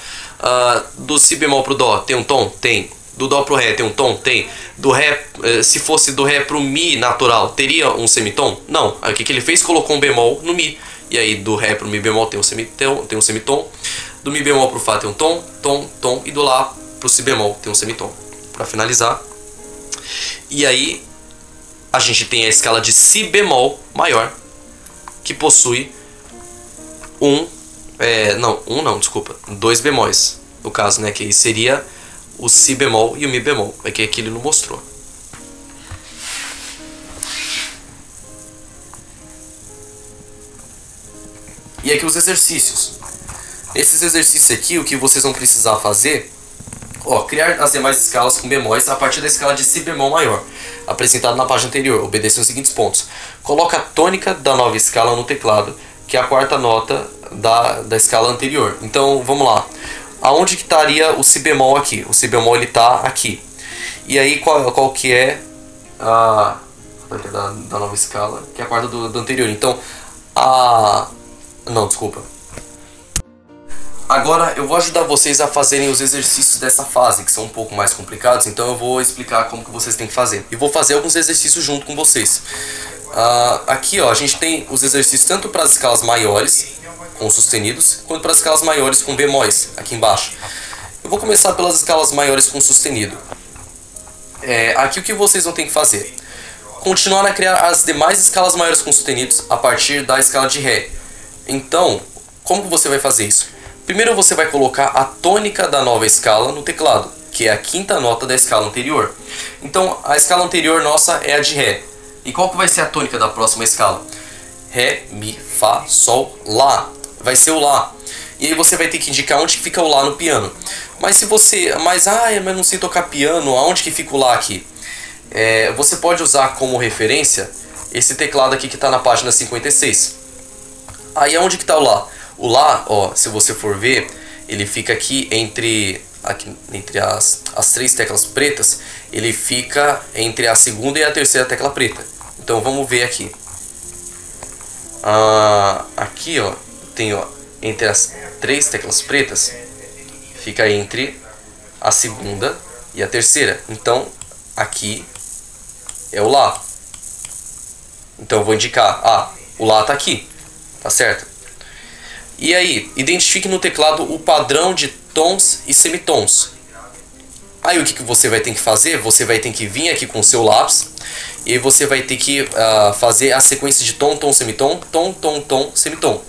do Si bemol pro Dó tem um tom? Tem. Do Dó pro Ré tem um tom? Tem. Do Ré, se fosse do Ré pro Mi natural, teria um semitom? Não. Aí o que ele fez? Colocou um bemol no Mi. E aí do Ré pro Mi bemol tem um semitom. Do Mi bemol pro Fá tem um tom, tom, tom. E do Lá pro Si bemol tem um semitom. Para finalizar. E aí a gente tem a escala de Si bemol maior, que possui dois bemóis. No caso, né? Que aí seria o Si bemol e o Mi bemol. É que aqui ele não mostrou. E aqui os exercícios. Esses exercícios aqui, o que vocês vão precisar fazer, ó, criar as demais escalas com bemóis a partir da escala de Si bemol maior, apresentado na página anterior, obedecem os seguintes pontos. Coloca a tônica da nova escala no teclado, que é a quarta nota da escala anterior. Então, vamos lá. Aonde que estaria o Si bemol aqui? O Si bemol ele tá aqui. E aí qual que é a da nova escala, que é a quarta do anterior. Então, não, desculpa. Agora eu vou ajudar vocês a fazerem os exercícios dessa fase, que são um pouco mais complicados, então eu vou explicar como que vocês têm que fazer. E vou fazer alguns exercícios junto com vocês. Aqui, ó, a gente tem os exercícios tanto para as escalas maiores, com sustenidos, quanto para as escalas maiores com bemóis, aqui embaixo. Eu vou começar pelas escalas maiores com sustenido. Aqui o que vocês vão ter que fazer? Continuar a criar as demais escalas maiores com sustenidos a partir da escala de Ré. Então, como que você vai fazer isso? Primeiro você vai colocar a tônica da nova escala no teclado, que é a quinta nota da escala anterior. Então, a escala anterior nossa é a de Ré. E qual que vai ser a tônica da próxima escala? Ré, Mi, Fá, Sol, Lá. Vai ser o Lá. E aí você vai ter que indicar onde que fica o Lá no piano. Mas se você... Mas não sei tocar piano, aonde que fica o Lá aqui? Você pode usar como referência esse teclado aqui que está na página 56. Aí aonde que está o Lá? O Lá, ó, se você for ver, ele fica aqui entre as três teclas pretas, ele fica entre a segunda e a terceira tecla preta. Então vamos ver aqui. Aqui, ó, tem, ó, entre as três teclas pretas, fica entre a segunda e a terceira. Então aqui é o Lá. Então eu vou indicar, o Lá tá aqui, tá certo? E aí, identifique no teclado o padrão de tons e semitons. Aí o que você vai ter que fazer? Você vai ter que vir aqui com o seu lápis e aí você vai ter que fazer a sequência de tom, tom, semitom, tom, tom, tom, semitom.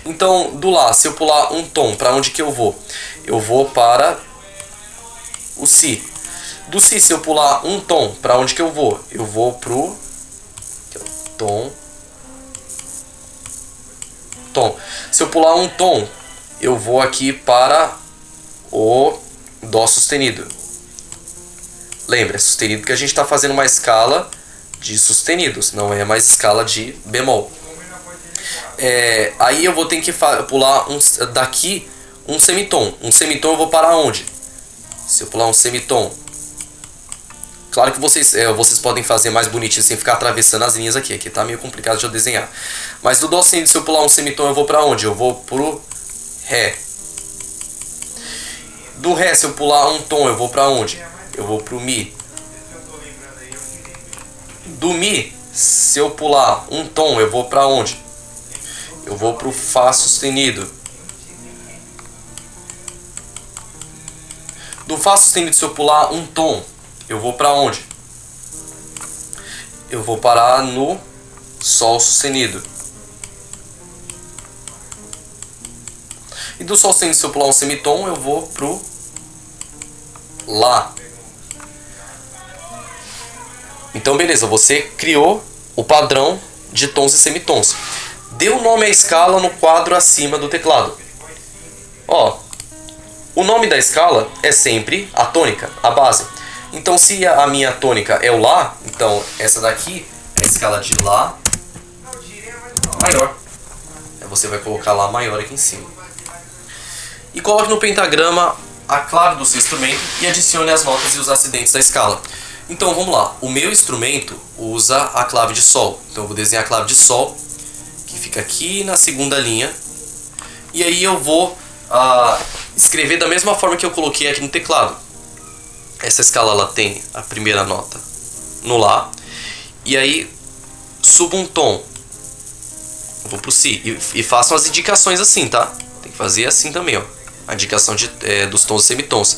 Então, do Lá, se eu pular um tom, para onde que eu vou? Eu vou para o Si. Do Si, se eu pular um tom, para onde que eu vou? Eu vou pro tom, tom. Se eu pular um tom, eu vou aqui para o Dó sustenido. Lembra, é sustenido porque a gente está fazendo uma escala de sustenidos, não é mais escala de bemol. Aí eu vou ter que pular daqui um semitom. Um semitom eu vou parar onde? Se eu pular um semitom, claro que vocês podem fazer mais bonitinho sem ficar atravessando as linhas aqui. Aqui tá meio complicado de eu desenhar. Mas do Dó sustenido, se eu pular um semitom, eu vou para onde? Eu vou pro Ré. Do Ré, se eu pular um tom, eu vou para onde? Eu vou pro Mi. Do Mi, se eu pular um tom, eu vou para onde? Eu vou pro Fá sustenido. Do Fá sustenido, se eu pular um tom, eu vou para onde? Eu vou parar no Sol sustenido. E do Sol sustenido, se eu pular um semitom, eu vou pro Lá. Então beleza, você criou o padrão de tons e semitons. Dê o nome à escala no quadro acima do teclado. Ó, O nome da escala é sempre a tônica, a base. Então se a minha tônica é o Lá, então essa daqui é a escala de Lá maior. Você vai colocar Lá maior aqui em cima. E coloque no pentagrama a clave do seu instrumento e adicione as notas e os acidentes da escala. Então vamos lá, o meu instrumento usa a clave de Sol. Então eu vou desenhar a clave de Sol, que fica aqui na segunda linha. E aí eu vou escrever da mesma forma que eu coloquei aqui no teclado. Essa escala ela tem a primeira nota no Lá. E aí subo um tom. Eu vou pro Si. E façam as indicações assim, tá? Tem que fazer assim também, ó. A indicação dos tons e semitons.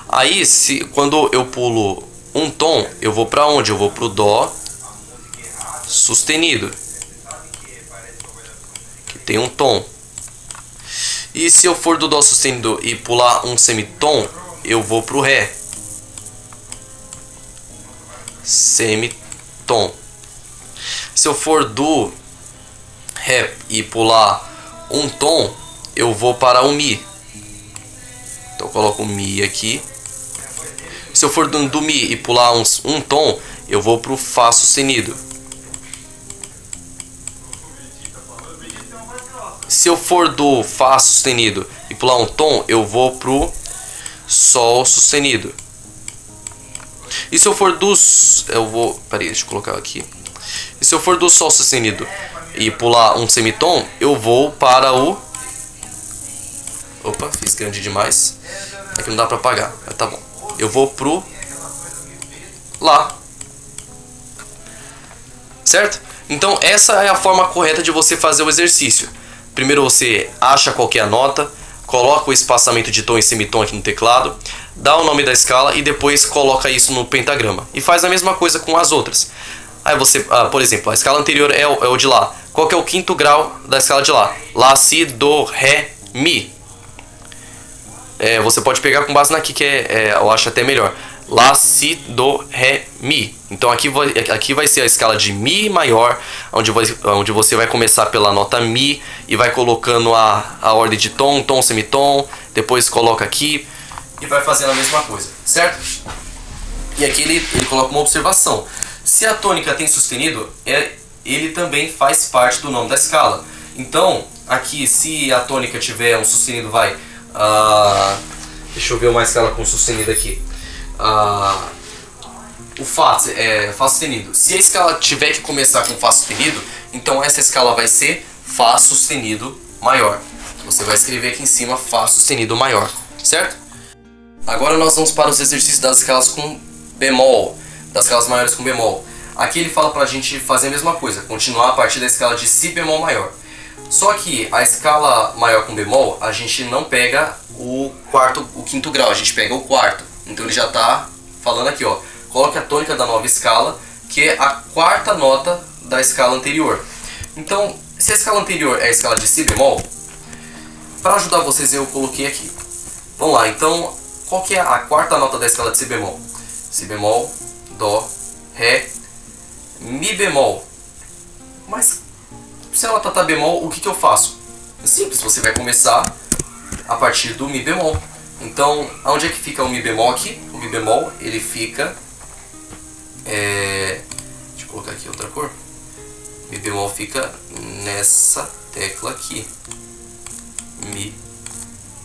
Aí, quando eu pulo um tom, eu vou pra onde? Eu vou pro Dó sustenido, que tem um tom. E se eu for do Dó sustenido e pular um semitom, eu vou pro Ré. Semitom. Se eu for do Ré e pular um tom, eu vou para o Mi. Então eu coloco o Mi aqui. Se eu for do Mi e pular um tom, eu vou para o Fá sustenido. Se eu for do Fá sustenido e pular um tom, eu vou para o Sol sustenido. E se eu for peraí, deixa eu colocar aqui. E se eu for do Sol sustenido e pular um semitom, eu vou para o... Opa, fiz grande demais. Aqui não dá pra apagar, mas tá bom. Eu vou pro Lá. Certo? Então essa é a forma correta de você fazer o exercício. Primeiro você acha qual que é a nota, coloca o espaçamento de tom e semitom aqui no teclado, dá o nome da escala e depois coloca isso no pentagrama. E faz a mesma coisa com as outras. Aí você, por exemplo, a escala anterior é o de Lá. Qual que é o quinto grau da escala de Lá? Lá, Si, Do, Ré, Mi. Você pode pegar com base naqui, que eu acho até melhor. Lá, Si, Do, Ré, Mi. Então aqui vai ser a escala de Mi maior, onde você vai começar pela nota Mi e vai colocando a ordem de tom, tom, semitom, depois coloca aqui e vai fazendo a mesma coisa, certo? E aqui ele coloca uma observação. Se a tônica tem sustenido, ele também faz parte do nome da escala. Então, aqui, se a tônica tiver um sustenido, deixa eu ver uma escala com sustenido aqui. O Fá sustenido. Se a escala tiver que começar com Fá sustenido, então essa escala vai ser Fá sustenido maior. Você vai escrever aqui em cima Fá sustenido maior, certo? Agora nós vamos para os exercícios das escalas com bemol, das escalas maiores com bemol. Aqui ele fala pra gente fazer a mesma coisa, continuar a partir da escala de Si bemol maior. Só que a escala maior com bemol, a gente não pega o quinto grau, a gente pega o quarto. Então ele já está falando aqui, ó, coloque a tônica da nova escala, que é a quarta nota da escala anterior. Então, se a escala anterior é a escala de Si bemol, para ajudar vocês eu coloquei aqui. Vamos lá, então, qual que é a quarta nota da escala de Si bemol? Si bemol, Dó, Ré, Mi bemol. Mas se ela tá bemol, o que eu faço? É simples, você vai começar a partir do Mi bemol. Então, onde é que fica o Mi bemol aqui? O Mi bemol, ele fica... deixa eu colocar aqui outra cor. Mi bemol fica nessa tecla aqui. Mi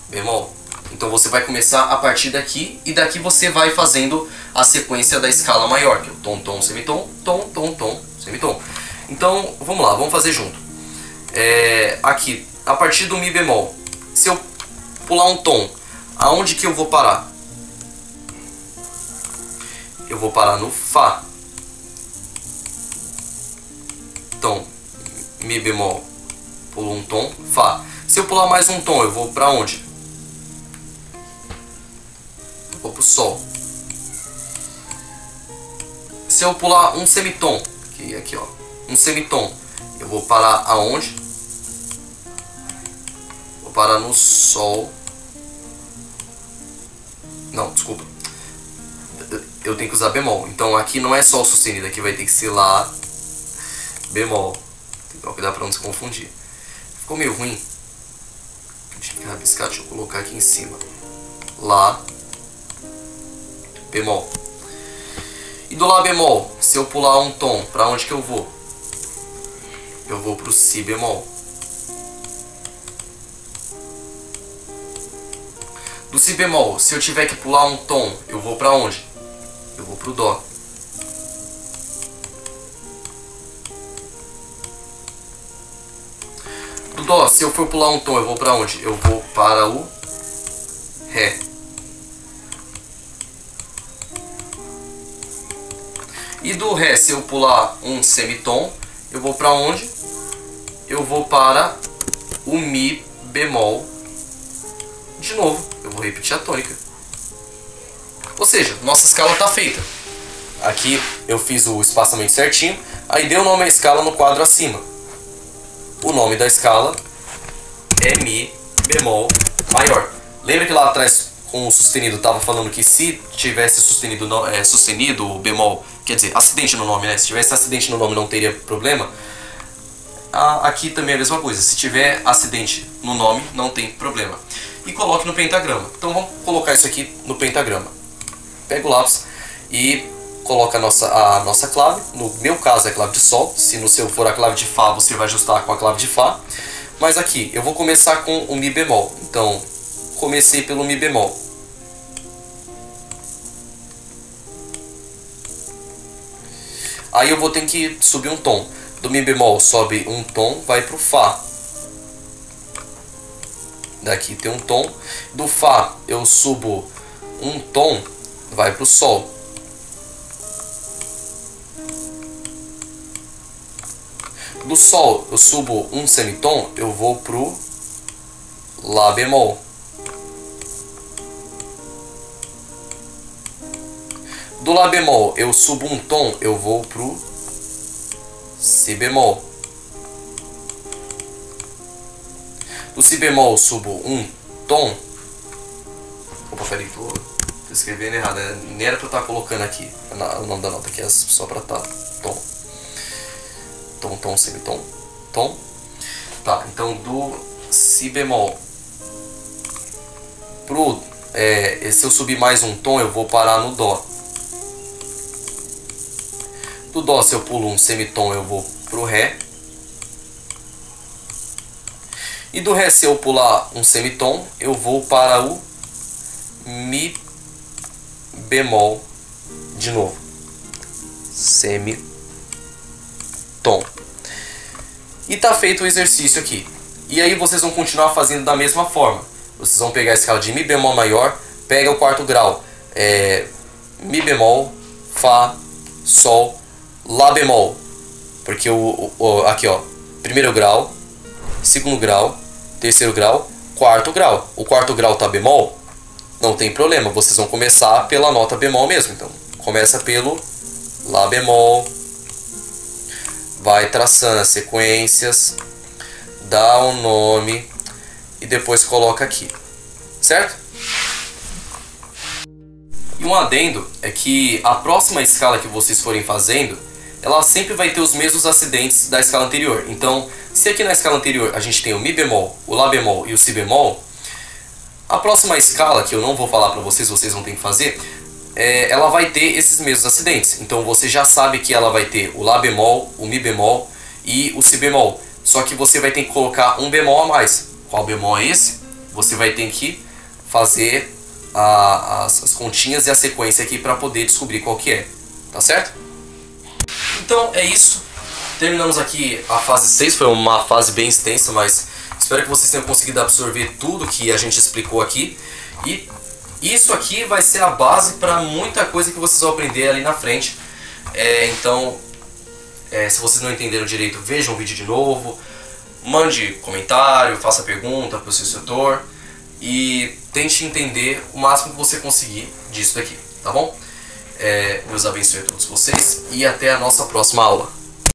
bemol. Então você vai começar a partir daqui e daqui você vai fazendo a sequência da escala maior, que é o tom, tom, semitom, tom, tom, tom, semitom. Então, vamos lá, vamos fazer junto. Aqui, a partir do Mi bemol, se eu pular um tom, aonde que eu vou parar? Eu vou parar no Fá. Tom, Mi bemol, pulo um tom, Fá. Se eu pular mais um tom, eu vou para onde? Vou pro Sol. Se eu pular um semitom, aqui ó, um semitom, eu vou parar aonde? Vou parar no Sol. Não, desculpa. Eu tenho que usar bemol. Então aqui não é Sol sustenido, aqui vai ter que ser Lá bemol. Tem que cuidar para não se confundir. Ficou meio ruim. Deixa eu rabiscar, deixa eu colocar aqui em cima. Lá bemol. E do Lá bemol, se eu pular um tom, para onde que eu vou? Eu vou pro Si bemol. Do Si bemol, se eu tiver que pular um tom, eu vou para onde? Eu vou pro Dó. Do Dó, se eu for pular um tom, eu vou para onde? Eu vou para o Ré. E do Ré, se eu pular um semitom, eu vou para onde? Eu vou para o Mi bemol. De novo, eu vou repetir a tônica. Ou seja, nossa escala está feita. Aqui eu fiz o espaçamento certinho. Aí dei o nome à escala no quadro acima. O nome da escala é Mi bemol maior. Lembra que lá atrás com o sustenido estava falando que se tivesse sustenido o bemol, quer dizer, acidente no nome, né? Se tivesse acidente no nome não teria problema. Aqui também é a mesma coisa. Se tiver acidente no nome, não tem problema. E coloque no pentagrama. Então vamos colocar isso aqui no pentagrama. Pega o lápis e coloca a nossa clave. No meu caso é a clave de Sol. Se no seu for a clave de Fá, você vai ajustar com a clave de Fá. Mas aqui eu vou começar com o Mi bemol. Então comecei pelo Mi bemol. Aí eu vou ter que subir um tom. Do Mi bemol sobe um tom, vai pro Fá. Daqui tem um tom. Do Fá eu subo um tom, vai pro Sol. Do Sol eu subo um semitom, eu vou pro Lá bemol. Do Lá bemol eu subo um tom, eu vou pro Si bemol. Do Si bemol subo um tom. Opa, peraí, tô escrevendo errado. Nem era pra eu estar colocando aqui o nome da nota aqui, é só pra estar tom. Tom, tom, semitom, tom. Tá, então do Si bemol pro... se eu subir mais um tom, eu vou parar no Dó. Do Dó, se eu pulo um semitom, eu vou pro Ré. E do Ré, se eu pular um semitom, eu vou para o Mi bemol de novo. Semitom. E tá feito o exercício aqui. E aí vocês vão continuar fazendo da mesma forma. Vocês vão pegar a escala de Mi bemol maior, pega o quarto grau. Mi bemol, Fá, Sol, Lá bemol, porque aqui ó, primeiro grau, segundo grau, terceiro grau, quarto grau. O quarto grau tá bemol, não tem problema, vocês vão começar pela nota bemol mesmo. Então começa pelo Lá bemol, vai traçando as sequências, dá um nome e depois coloca aqui, certo? E um adendo é que a próxima escala que vocês forem fazendo, ela sempre vai ter os mesmos acidentes da escala anterior. Então, se aqui na escala anterior a gente tem o Mi bemol, o Lá bemol e o Si bemol, a próxima escala, que eu não vou falar para vocês, vocês vão ter que fazer, ela vai ter esses mesmos acidentes. Então você já sabe que ela vai ter o Lá bemol, o Mi bemol e o Si bemol. Só que você vai ter que colocar um bemol a mais. Qual bemol é esse? Você vai ter que fazer as continhas e a sequência aqui para poder descobrir qual que é. Tá certo? Então é isso, terminamos aqui a fase 6, foi uma fase bem extensa, mas espero que vocês tenham conseguido absorver tudo que a gente explicou aqui. E isso aqui vai ser a base para muita coisa que vocês vão aprender ali na frente. Então, se vocês não entenderam direito, vejam o vídeo de novo, mande comentário, faça pergunta para o seu setor e tente entender o máximo que você conseguir disso daqui, tá bom? Deus abençoe a todos vocês e até a nossa próxima aula.